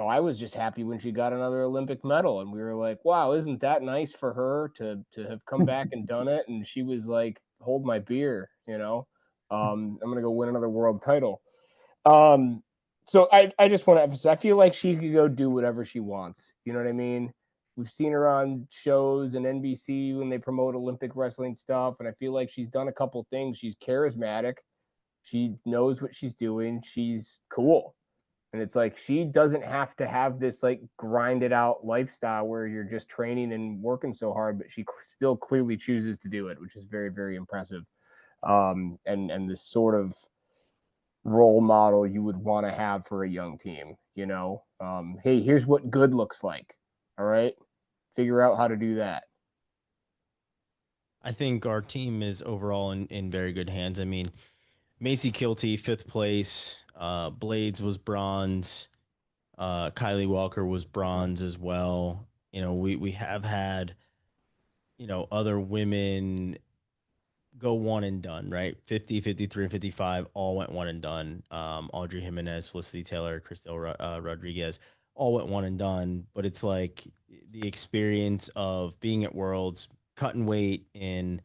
I was just happy when she got another Olympic medal, and we were like, wow, isn't that nice for her to have come back and done it? And she was like, hold my beer, I'm going to go win another world title. So I just want to emphasize, I feel like she could go do whatever she wants. You know what I mean? We've seen her on shows and NBC when they promote Olympic wrestling stuff, and I feel like she's done a couple things. She's charismatic. She knows what she's doing. She's cool. And it's like, she doesn't have to have this like grinded out lifestyle where you're just training and working so hard, but she still clearly chooses to do it, which is very, very impressive. And this sort of role model you would want to have for a young team, hey, here's what good looks like. All right. Figure out how to do that. I think our team is overall in very good hands. I mean, Macy Kilty, 5th place. Blades was bronze. Kylie Walker was bronze as well. We have had, other women go one and done, right? 50, 53, and 55 all went one and done. Audrey Jimenez, Felicity Taylor, Cristel Rodriguez all went one and done. But it's like the experience of being at Worlds, cutting weight in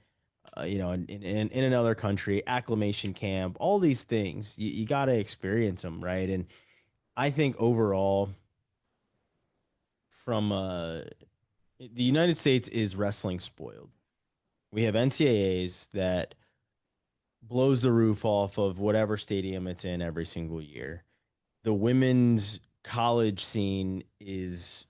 another country, acclimation camp, all these things, you got to experience them, right? And I think overall, from the United States is wrestling spoiled. We have NCAAs that blows the roof off of whatever stadium it's in every single year. The women's college scene is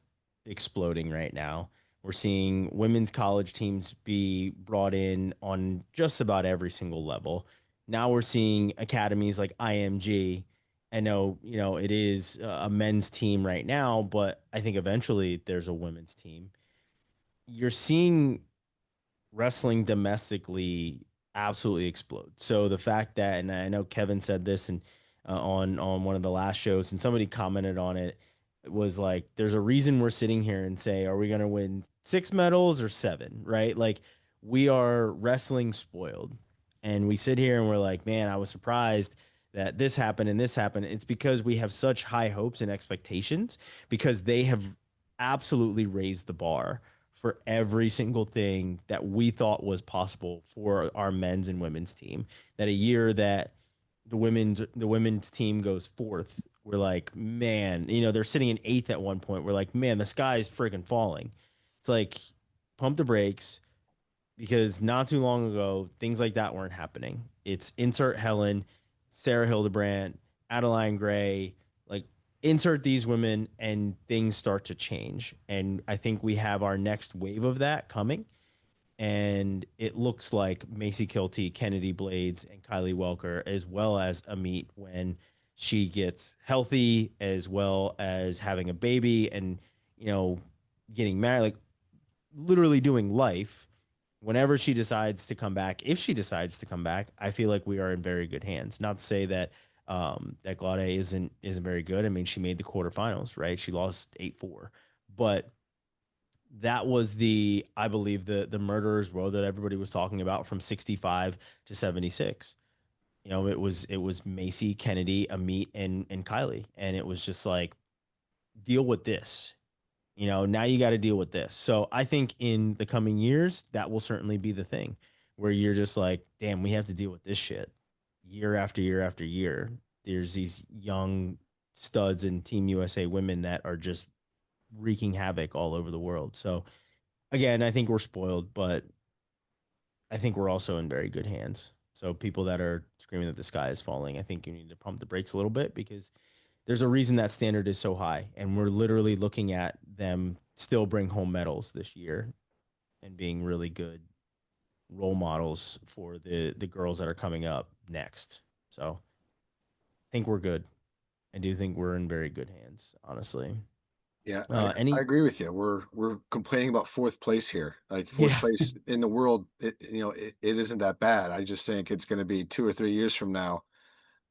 exploding right now. We're seeing women's college teams be brought in on just about every single level. Now we're seeing academies like IMG. I know, it is a men's team right now, but I think eventually there's a women's team. You're seeing wrestling domestically absolutely explode. So the fact that, and I know Kevin said this and on one of the last shows, and somebody commented on it, was like, there's a reason we're sitting here and say, are we going to win 6 medals or 7, right? Like, we are wrestling spoiled, and we sit here and we're like, man, I was surprised that this happened and this happened. It's because we have such high hopes and expectations because they have absolutely raised the bar for every single thing that we thought was possible for our men's and women's team. That a year that the women's team goes fourth, we're like, man, they're sitting in eighth at one point. We're like, man, the sky is freaking falling. It's like, pump the brakes, because not too long ago, things like that weren't happening. It's insert Helen, Sarah Hildebrandt, Adeline Gray, like insert these women and things start to change. And I think we have our next wave of that coming. And it looks like Macy Kilty, Kennedy Blades, and Kylie Welker, as well as Amit when she gets healthy, as well as having a baby and, getting married, like literally doing life. Whenever she decides to come back, if she decides to come back, I feel like we are in very good hands. Not to say that that Glaude isn't very good. I mean, she made the quarterfinals, right? She lost 8-4, but that was I believe the murderer's row that everybody was talking about from 65 to 76. It was Macy, Kennedy, Amit, and Kylie, and it was just like, deal with this. Now you got to deal with this. So I think in the coming years, that will certainly be the thing where you're just like, damn, we have to deal with this shit year after year after year. There's these young studs and Team USA women that are just wreaking havoc all over the world. So again, I think we're spoiled, but I think we're also in very good hands. So people that are screaming that the sky is falling, I think you need to pump the brakes a little bit, because there's a reason that standard is so high. And we're literally looking at them still bring home medals this year and being really good role models for the girls that are coming up next. So I think we're good. I do think we're in very good hands, honestly. Yeah, I Any agree with you. We're complaining about fourth place here. Like fourth Yeah. place in the world, it isn't that bad. I just think it's going to be 2 or 3 years from now.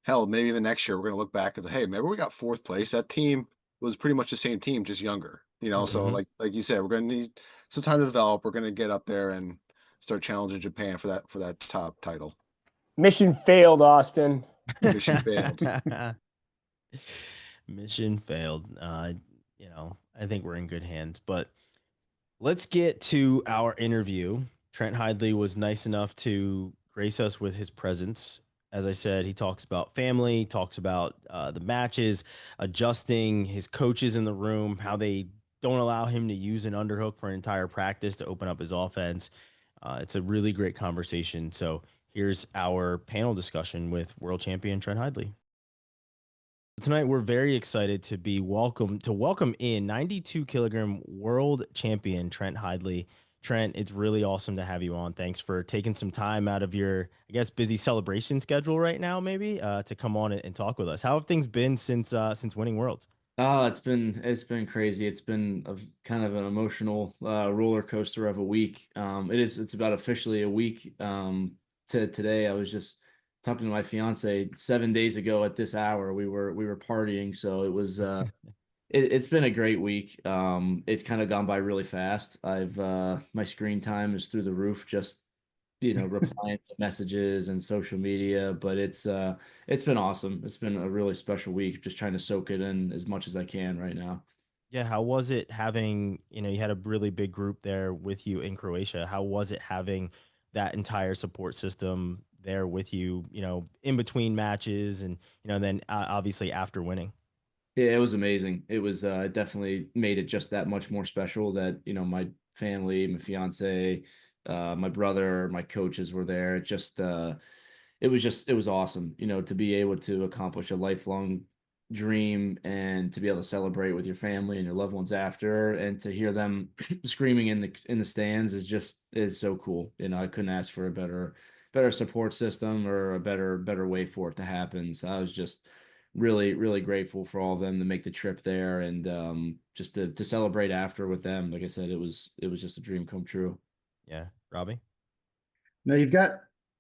Hell, maybe even next year, we're going to look back and say, hey, remember we got fourth place? That team was pretty much the same team, just younger. So Mhm. like you said, we're going to need some time to develop. We're going to get up there and start challenging Japan for that top title. Mission failed, Austin. Mission failed. Mission failed. I think we're in good hands, but let's get to our interview. Trent Hidlay was nice enough to grace us with his presence. As I said, he talks about family, talks about the matches, adjusting his coaches in the room, how they don't allow him to use an underhook for an entire practice to open up his offense. It's a really great conversation. So here's our panel discussion with world champion Trent Hidlay. Tonight, we're very excited to welcome in 92 kilogram world champion Trent Hidlay. Trent, it's really awesome to have you on. Thanks for taking some time out of your, I guess, busy celebration schedule right now, maybe, to come on and talk with us. How have things been since winning Worlds? Oh, it's been crazy. It's been kind of an emotional roller coaster of a week. It's about officially a week. To today, I was just talking to my fiance 7 days ago at this hour. We were partying, so it was it's been a great week. It's kind of gone by really fast. My screen time is through the roof, just replying to messages and social media, but it's been awesome. It's been a really special week, just trying to soak it in as much as I can right now. Yeah, how was it having, you had a really big group there with you in Croatia. How was it having that entire support system there with you, in between matches and, then obviously after winning? Yeah, it was amazing. It was definitely made it just that much more special that, my family, my fiance, my brother, my coaches were there. It was awesome, to be able to accomplish a lifelong dream and to be able to celebrate with your family and your loved ones after, and to hear them screaming in the stands is so cool. I couldn't ask for a better support system or a better way for it to happen. So I was just really, really grateful for all of them to make the trip there, and just to celebrate after with them. Like I said, it was just a dream come true. Yeah. Robbie? Now you've got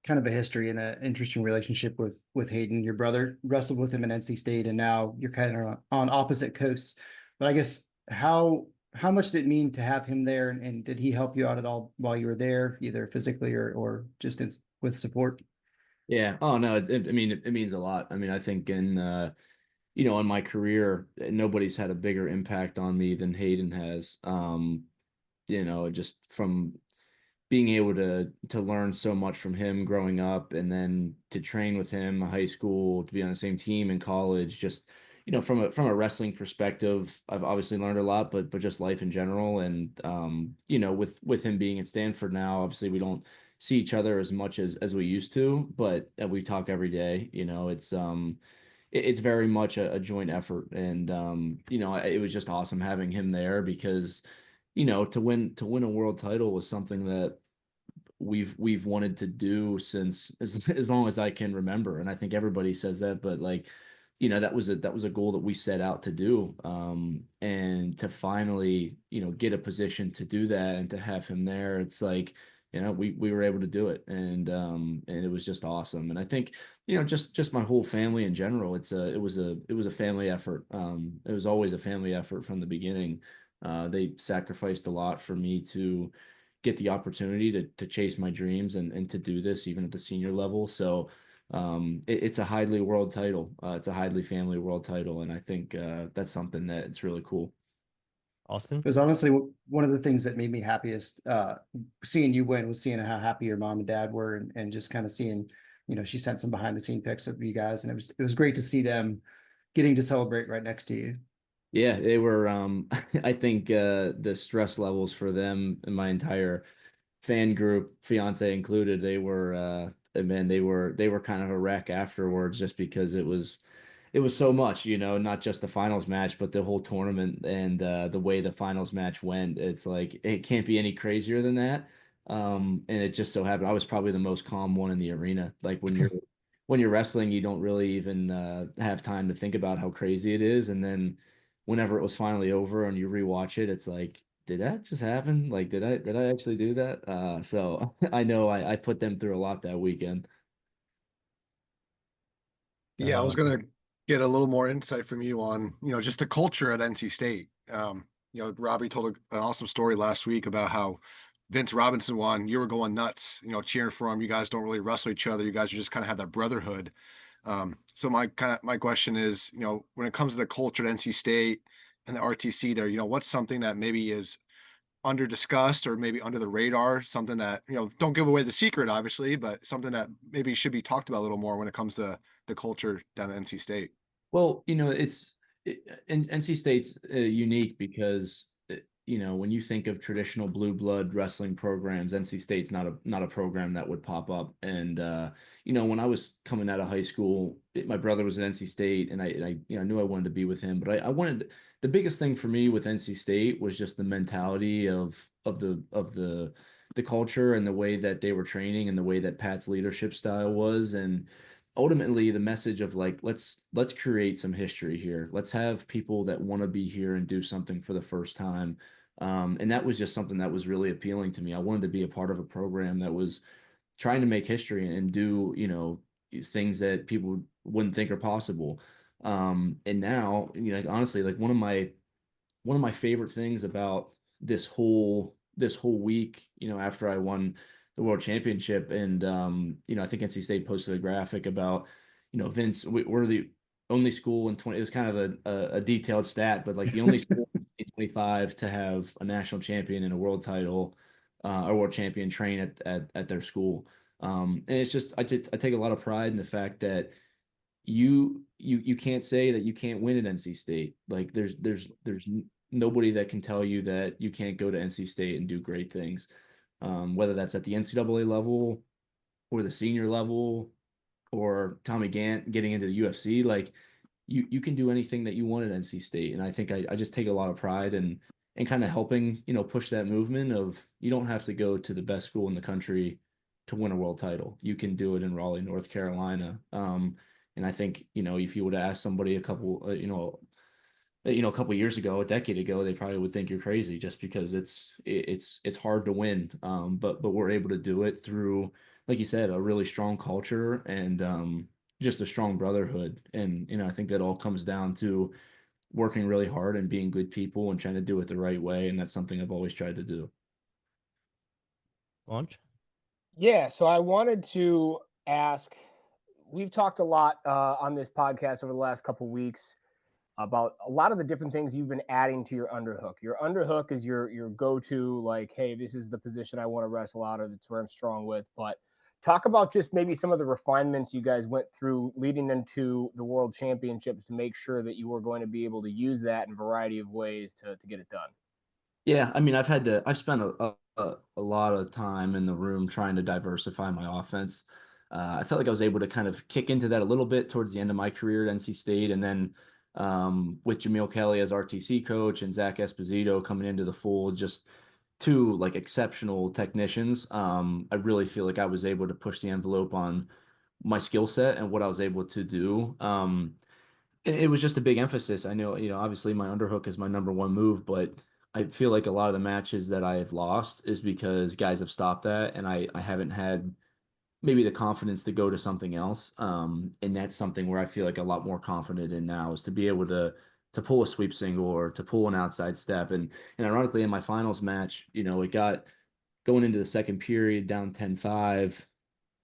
kind of a history and an interesting relationship with Hayden. Your brother wrestled with him in NC State, and now you're kind of on opposite coasts. But I guess how much did it mean to have him there, and did he help you out at all while you were there, either physically or just with support? Yeah. Oh no. I mean, it means a lot. I mean, I think in in my career, nobody's had a bigger impact on me than Hayden has. Just from being able to learn so much from him growing up, and then to train with him in high school, to be on the same team in college, just from a wrestling perspective, I've obviously learned a lot, but just life in general. And with him being at Stanford now, obviously we don't see each other as much as we used to, but we talk every day. It's very much a joint effort. And it was just awesome having him there, because to win a world title was something that we've wanted to do since as long as I can remember. And I think everybody says that, but like, that was a goal that we set out to do. And to finally, get a position to do that and to have him there, it's like, we were able to do it. And it was just awesome. And I think, just my whole family in general, it was a family effort. It was always a family effort from the beginning. They sacrificed a lot for me to get the opportunity to chase my dreams and to do this even at the senior level. So it's a Hidlay world title. It's a Hidlay family world title. And I think that's something that it's really cool. Austin? It was honestly one of the things that made me happiest seeing you win, was seeing how happy your mom and dad were, and just kind of seeing, she sent some behind the scene pics of you guys, and it was great to see them getting to celebrate right next to you. Yeah, they were I think the stress levels for them and my entire fan group, fiance included, they were man, they were kind of a wreck afterwards, just because it was so much, not just the finals match, but the whole tournament. And the way the finals match went, it's like it can't be any crazier than that. And it just so happened I was probably the most calm one in the arena. Like when you're wrestling, you don't really even have time to think about how crazy it is. And then whenever it was finally over and you rewatch it, it's like, did that just happen? Like, did I actually do that? So I know I put them through a lot that weekend. Yeah, I was Austin? gonna get a little more insight from you on, just the culture at NC State. Robbie told an awesome story last week about how Vince Robinson won. You were going nuts, cheering for him. You guys don't really wrestle each other. You guys just kind of have that brotherhood. So my question is, when it comes to the culture at NC State and the RTC there, what's something that maybe is under discussed or maybe under the radar, something that, don't give away the secret, obviously, but something that maybe should be talked about a little more when it comes to the culture down at NC State? Well, NC State's unique because when you think of traditional blue blood wrestling programs, NC State's not a program that would pop up. And when I was coming out of high school, my brother was at NC State, and I knew I wanted to be with him. But I wanted, the biggest thing for me with NC State was just the mentality of the culture and the way that they were training and the way that Pat's leadership style was. And ultimately the message of like, let's create some history here. Let's have people that want to be here and do something for the first time. And that was just something that was really appealing to me. I wanted to be a part of a program that was trying to make history and do, things that people wouldn't think are possible. And now, honestly, like one of my favorite things about this whole week, after I won the world championship, and I think NC State posted a graphic about, Vince, we're the only school in 20, it was kind of a detailed stat, but like the only school in 2025 to have a national champion and a world title, or world champion train at their school. And it's just, I take a lot of pride in the fact that you can't say that you can't win at NC State. Like there's nobody that can tell you that you can't go to NC State and do great things, whether that's at the NCAA level or the senior level or Tommy Gant getting into the UFC. Like you can do anything that you want at NC State. And I think I just take a lot of pride in kind of helping, push that movement of, you don't have to go to the best school in the country to win a world title. You can do it in Raleigh, North Carolina. And I think, if you would have asked somebody a couple years ago, a decade ago, they probably would think you're crazy, just because it's hard to win. But we're able to do it through, like you said, a really strong culture and just a strong brotherhood. And I think that all comes down to working really hard and being good people and trying to do it the right way. And that's something I've always tried to do. Launch? Yeah, so I wanted to ask we've talked a lot on this podcast over the last couple of weeks about a lot of the different things you've been adding to your underhook. Your underhook is your go-to, like, hey, this is the position I want to wrestle out of. It's where I'm strong with. But talk about just maybe some of the refinements you guys went through leading into the World Championships to make sure that you were going to be able to use that in a variety of ways to get it done. Yeah, I mean, I've spent a lot of time in the room trying to diversify my offense. I felt like I was able to kind of kick into that a little bit towards the end of my career at NC State, and then with Jamil Kelly as RTC coach and Zach Esposito coming into the fold, just two like exceptional technicians. I really feel like I was able to push the envelope on my skill set and what I was able to do. It was just a big emphasis. I know, obviously my underhook is my number one move, but I feel like a lot of the matches that I have lost is because guys have stopped that, and I haven't had maybe the confidence to go to something else. And that's something where I feel like a lot more confident in now, is to be able to pull a sweep single or to pull an outside step. And ironically, in my finals match, it got going into the second period down 10-5.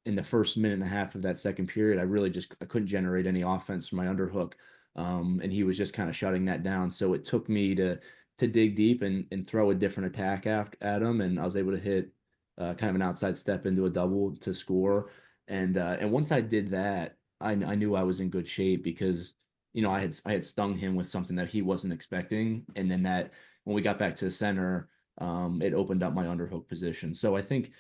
In the first minute and a half of that second period, I couldn't generate any offense from my underhook. And he was just kind of shutting that down. So it took me to dig deep and throw a different attack at him. And I was able to hit kind of an outside step into a double to score. And once I did that, I knew I was in good shape, because, I had stung him with something that he wasn't expecting. And then that, when we got back to the center, it opened up my underhook position. So I think,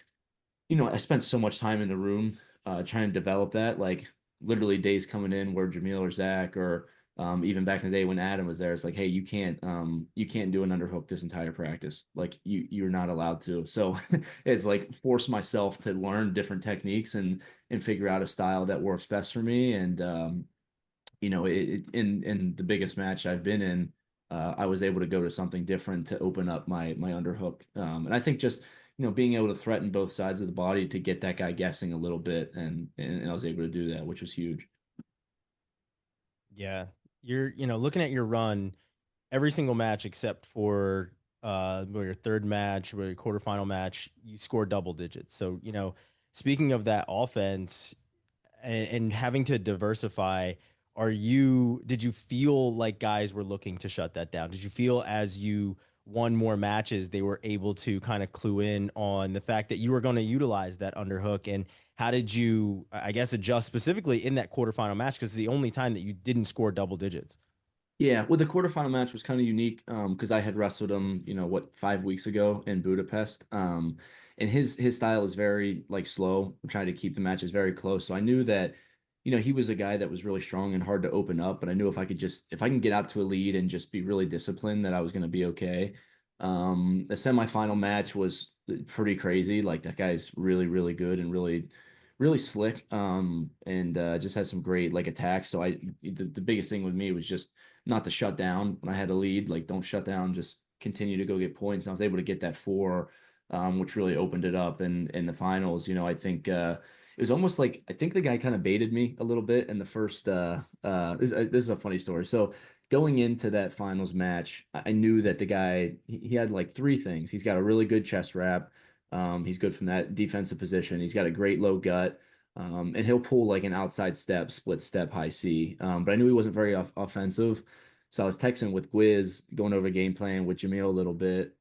I spent so much time in the room trying to develop that, like literally days coming in where Jamil or Zach or even back in the day when Adam was there, it's like, hey, you can't do an underhook this entire practice. Like you're not allowed to. So it's like force myself to learn different techniques and figure out a style that works best for me. And in the biggest match I've been in, I was able to go to something different to open up my underhook. And I think just being able to threaten both sides of the body to get that guy guessing a little bit, and I was able to do that, which was huge. Yeah. You're, looking at your run, every single match except for your third match or your quarterfinal match, you score double digits. So, speaking of that offense and having to diversify, did you feel like guys were looking to shut that down? Did you feel as you won more matches, they were able to kind of clue in on the fact that you were going to utilize that underhook? And how did you, I guess, adjust specifically in that quarterfinal match? Because it's the only time that you didn't score double digits. Yeah, well, the quarterfinal match was kind of unique because I had wrestled him, 5 weeks ago in Budapest. And his style is very like slow. I'm trying to keep the matches very close. So I knew that, he was a guy that was really strong and hard to open up. But I knew if I can get out to a lead and just be really disciplined, that I was going to be okay. The semifinal match was pretty crazy. Like that guy's really, really good and really, really slick. And just has some great like attacks. So the biggest thing with me was just not to shut down when I had a lead. Like, don't shut down, just continue to go get points. And I was able to get that 4, which really opened it up. And in the finals, I think it was almost like, I think the guy kind of baited me a little bit in the first. This is a funny story. So going into that finals match, I knew that the guy, he had like 3 things. He's got a really good chest wrap. He's good from that defensive position. He's got a great low gut. And he'll pull like an outside step, split step, high C. But I knew he wasn't very offensive. So I was texting with Gwiz, going over game plan with Jamil a little bit.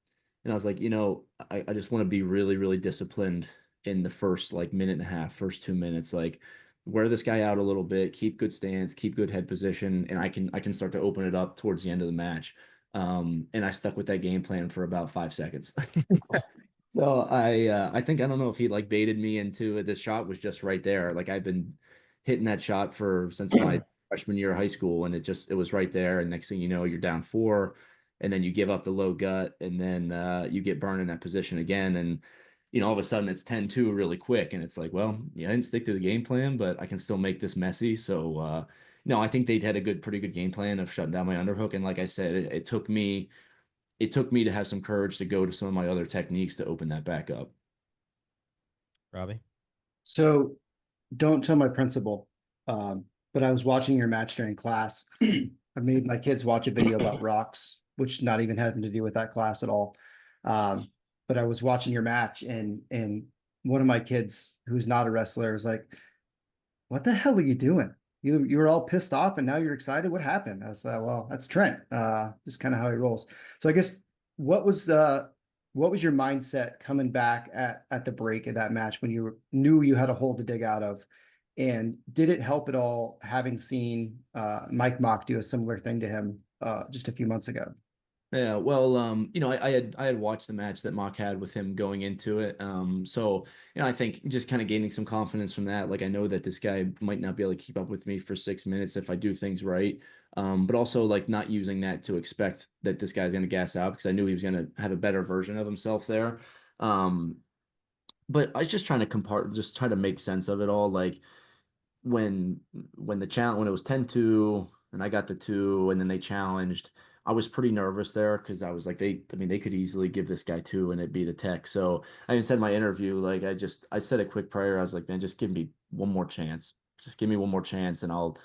And I was like, I just want to be really, really disciplined in the first like minute and a half, first 2 minutes. Like, wear this guy out a little bit, keep good stance, keep good head position, and I can start to open it up towards the end of the match. And I stuck with that game plan for about 5 seconds. So I think, I don't know if he like baited me into it. This shot was just right there. Like, I've been hitting that shot since my freshman year of high school, and it was right there. And next thing you know, you're down 4, and then you give up the low gut, and then you get burned in that position again. And all of a sudden it's 10-2 really quick, and it's like, well, yeah, I didn't stick to the game plan, but I can still make this messy. So no, I think they'd had a pretty good game plan of shutting down my underhook. And like I said, it took me to have some courage to go to some of my other techniques to open that back up. Robbie? So don't tell my principal, but I was watching your match during class. I made my kids watch a video about rocks, which not even having to do with that class at all. But I was watching your match, and one of my kids who's not a wrestler was like, what the hell are you doing? You were all pissed off and now you're excited. What happened? I said, well, that's Trent. Just kind of how he rolls. So I guess what was your mindset coming back at the break of that match when you knew you had a hole to dig out of? And did it help at all having seen Mike Mock do a similar thing to him just a few months ago? Yeah, well, I had watched the match that Mock had with him going into it. So, I think just kind of gaining some confidence from that. Like, I know that this guy might not be able to keep up with me for 6 minutes if I do things right. But also like not using that to expect that this guy's going to gas out, because I knew he was going to have a better version of himself there. But I was just trying to just try to make sense of it all. Like, when when it was 10-2 and I got the 2 and then they challenged, I was pretty nervous there because I was like, they could easily give this guy 2 and it'd be the tech. So I even said in my interview, like, I said a quick prayer. I was like, man, just give me one more chance. Just give me one more chance and I'll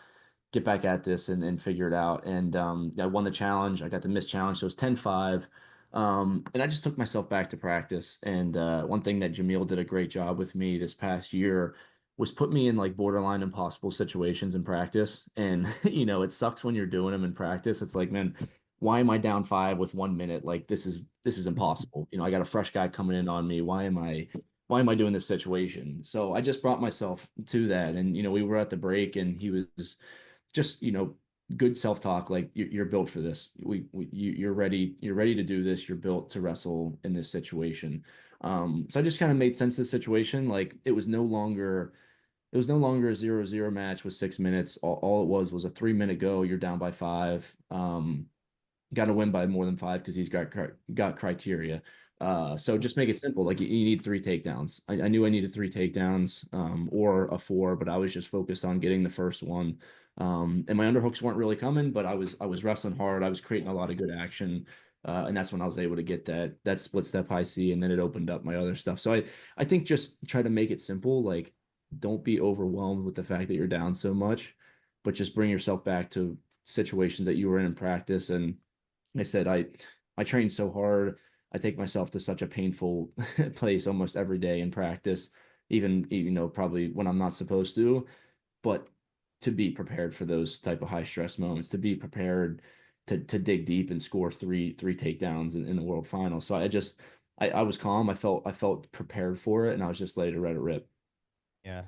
get back at this and figure it out. And I won the challenge. I got the missed challenge. So it was 10-5. And I just took myself back to practice. And one thing that Jamil did a great job with me this past year was put me in like borderline impossible situations in practice. And, it sucks when you're doing them in practice. It's like, man, why am I down 5 with 1 minute? Like, this is impossible. I got a fresh guy coming in on me. Why am I doing this situation? So I just brought myself to that. And, we were at the break and he was just, good self-talk. Like, you're built for this. You're ready to do this. You're built to wrestle in this situation. So I just kind of made sense of the situation. Like, it was no longer a 0-0 match with 6 minutes. All it was a 3-minute go. You're down by 5. Got to win by more than 5 because he's got criteria. So just make it simple. Like, you need 3 takedowns. I knew I needed 3 takedowns, or a 4, but I was just focused on getting the first one. And my underhooks weren't really coming, but I was wrestling hard. I was creating a lot of good action. And that's when I was able to get that split step high C, and then it opened up my other stuff. So I think just try to make it simple. Like, don't be overwhelmed with the fact that you're down so much, but just bring yourself back to situations that you were in practice. And I said, I train so hard. I take myself to such a painful place almost every day in practice, even probably when I'm not supposed to, but to be prepared for those type of high stress moments, to be prepared to dig deep and score three takedowns in the world final. So I was calm. I felt prepared for it, and I was just ready to let it rip. Yeah.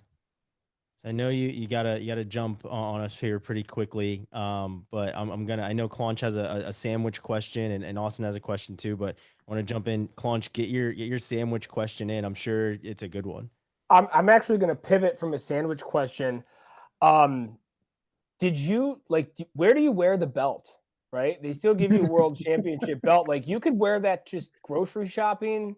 So I know you gotta jump on us here pretty quickly. But I know Claunch has a sandwich question, and Austin has a question too, but I want to jump in. Claunch, get your sandwich question in. I'm sure it's a good one. I'm actually going to pivot from a sandwich question. Did you where do you wear the belt? Right? They still give you a world championship belt. Like, you could wear that just grocery shopping,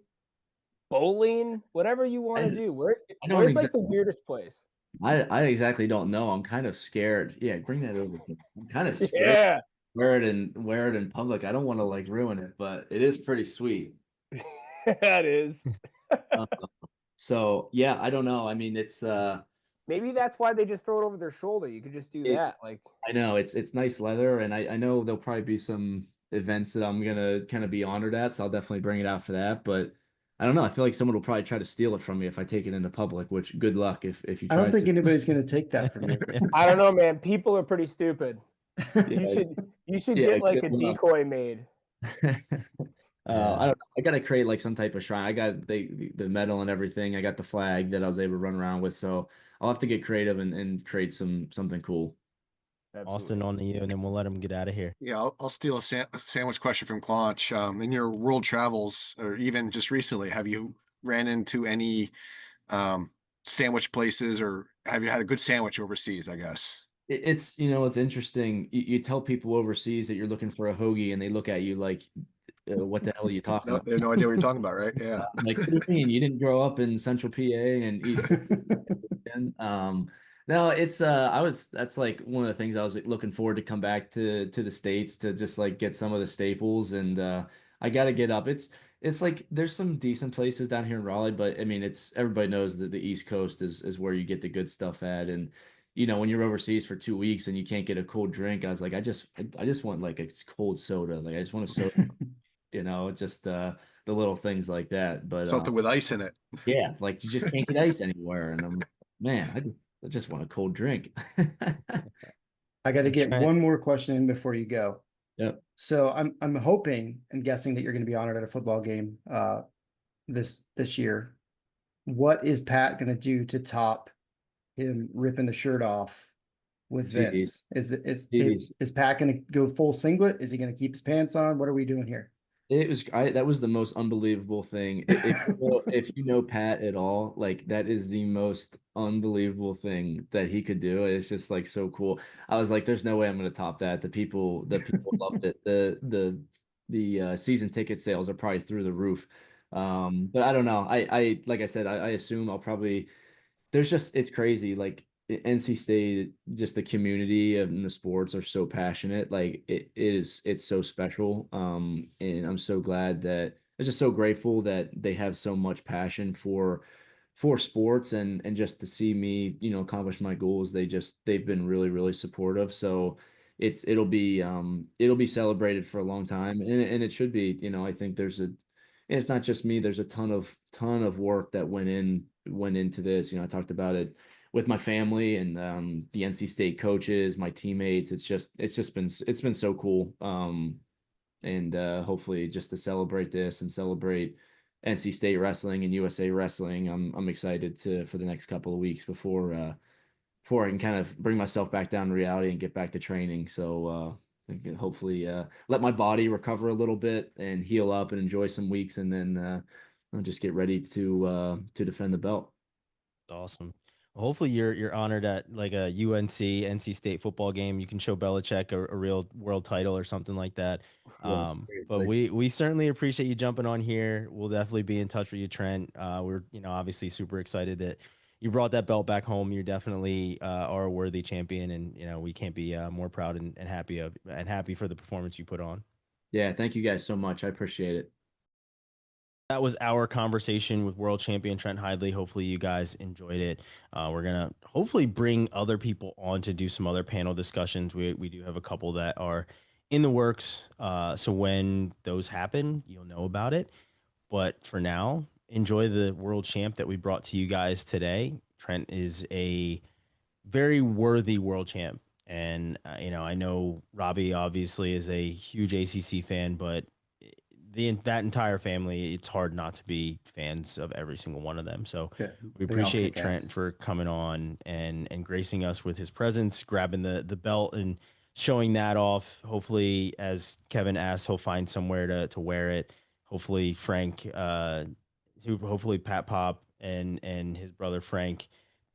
bowling, whatever you want to do. Where's like the weirdest place? I exactly don't know. I'm kind of scared. Yeah, bring that over to me. I'm kind of scared. Yeah. Wear it in public. I don't want to like ruin it, but it is pretty sweet. That is. So yeah, I don't know. I mean, it's maybe that's why they just throw it over their shoulder. You could just do that. Like, I know it's nice leather, and I know there'll probably be some events that I'm gonna kind of be honored at, so I'll definitely bring it out for that. But I don't know. I feel like someone will probably try to steal it from me if I take it into public, which good luck if you try. I don't think anybody's going to take that from you. I don't know, man. People are pretty stupid. You should get like a decoy made. I don't know. I gotta create like some type of shrine. I got the medal and everything. I got the flag that I was able to run around with. So I'll have to get creative and create something cool. Absolutely. Austin, on to you, and then we'll let him get out of here. Yeah, I'll steal a sandwich question from Claunch. In your world travels, or even just recently, have you ran into any sandwich places, or have you had a good sandwich overseas, I guess? It's it's interesting. You tell people overseas that you're looking for a hoagie, and they look at you like, what the hell are you talking about? They have no idea what you're talking about, right? Yeah. Like, what do you mean? You didn't grow up in Central PA and eat. No, it's that's like one of the things I was looking forward to come back to the States to just like get some of the staples, and I got to get up. It's like there's some decent places down here in Raleigh, but I mean, everybody knows that the East Coast is where you get the good stuff at. And when you're overseas for 2 weeks and you can't get a cold drink, I was like, I just want like a cold soda. Like, I just want a soda, just the little things like that. But something with ice in it. yeah, like you just can't get ice anywhere. And man, I just want a cold drink. I got to get Trent. one more question in before you go. Yep. So I'm hoping and guessing that you're going to be honored at a football game this year. What is Pat going to do to top him ripping the shirt off with Jeez. Vince? Jeez. Is Pat going to go full singlet? Is he going to keep his pants on? What are we doing here? That was the most unbelievable thing. If you know Pat at all, like that is the most unbelievable thing that he could do. It's just like so cool. I was like, there's no way I'm gonna top that. The people loved it. The season ticket sales are probably through the roof. But I don't know. I like I said, I assume I'll probably it's crazy. Like NC State, just the community and the sports are so passionate. Like it's so special. And I'm so glad that I'm just so grateful that they have so much passion for sports and just to see me, accomplish my goals. They've been really, really supportive. So it'll be celebrated for a long time. And it should be, I think it's not just me. There's a ton of work that went into this. I talked about it with my family and the NC State coaches, my teammates. It's been so cool. And hopefully just to celebrate this and celebrate NC State wrestling and USA wrestling, I'm excited for the next couple of weeks before I can kind of bring myself back down to reality and get back to training. So I can hopefully let my body recover a little bit and heal up and enjoy some weeks, and then I'll just get ready to defend the belt. Awesome. Well, hopefully you're honored at like a UNC NC State football game. You can show Belichick a real world title or something like that. Yes, But seriously. we certainly appreciate you jumping on here. We'll definitely be in touch with you, Trent. We're obviously super excited that you brought that belt back home. You definitely are a worthy champion, and we can't be more proud and happy for the performance you put on. Yeah, thank you guys so much. I appreciate it. That was our conversation with world champion Trent Hidlay. Hopefully you guys enjoyed it. We're going to hopefully bring other people on to do some other panel discussions. We do have a couple that are in the works. So when those happen, you'll know about it. But for now, enjoy the world champ that we brought to you guys today. Trent is a very worthy world champ. And, I know Robbie obviously is a huge ACC fan, but that entire family, it's hard not to be fans of every single one of them. So Yeah, we they all appreciate kick Trent ass. for coming on and gracing us with his presence, grabbing the belt and showing that off. Hopefully, as Kevin asked, he'll find somewhere to wear it. Hopefully hopefully Pat Pop and his brother Frank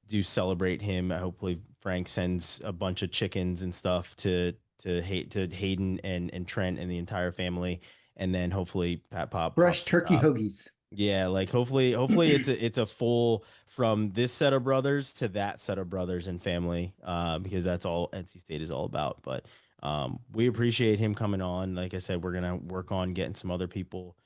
do celebrate him. Hopefully Frank sends a bunch of chickens and stuff to Hayden and Trent and the entire family, and then hopefully Pat Pop Fresh pops the turkey top. hoagies. Yeah, like hopefully it's a full from this set of brothers to that set of brothers and family, because that's all NC State is all about. But we appreciate him coming on. Like I said, we're gonna work on getting some other people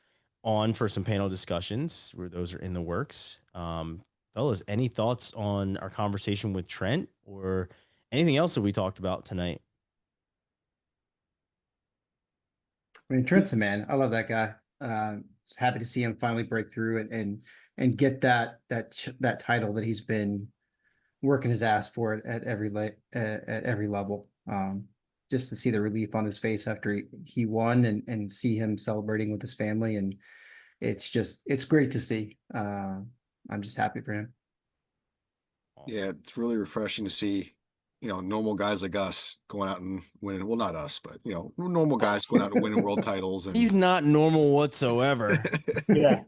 on for some panel discussions where those are in the works. Fellas, any thoughts on our conversation with Trent or anything else that we talked about tonight? I mean, Trent's a man. I love that guy. Happy to see him finally break through and get that title that he's been working his ass for at every level. Just to see the relief on his face after he won and see him celebrating with his family, and it's great to see. I'm just happy for him. Yeah, it's really refreshing to see, normal guys like us going out and winning. Well, not us, but normal guys going out and winning world titles. And He's not normal whatsoever. Yeah.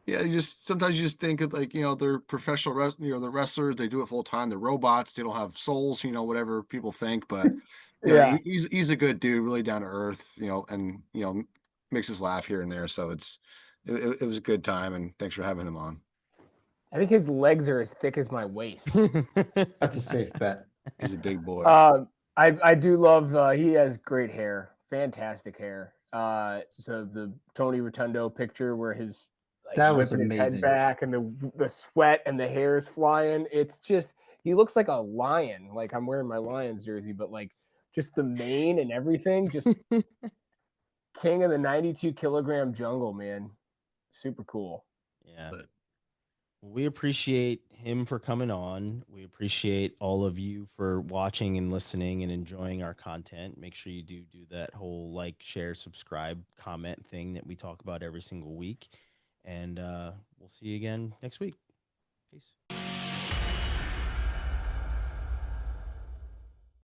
yeah, sometimes you just think of like, they're professional the wrestlers, they do it full time. They're robots, they don't have souls, whatever people think. But Yeah. he's a good dude, really down to earth, and makes us laugh here and there. So it was a good time, and thanks for having him on. I think his legs are as thick as my waist. That's a safe bet. He's a big boy. I do love he has great hair, fantastic hair. The Tony Rotundo picture where his That was whipping his amazing. head back and the sweat and the hair is flying. It's just he looks like a lion. Like I'm wearing my Lions jersey, but like just the mane and everything, just king of the 92-kilogram jungle, man. Super cool. Yeah. We appreciate him for coming on. We appreciate all of you for watching and listening and enjoying our content. Make sure you do that whole like, share, subscribe, comment thing that we talk about every single week. And we'll see you again next week. Peace.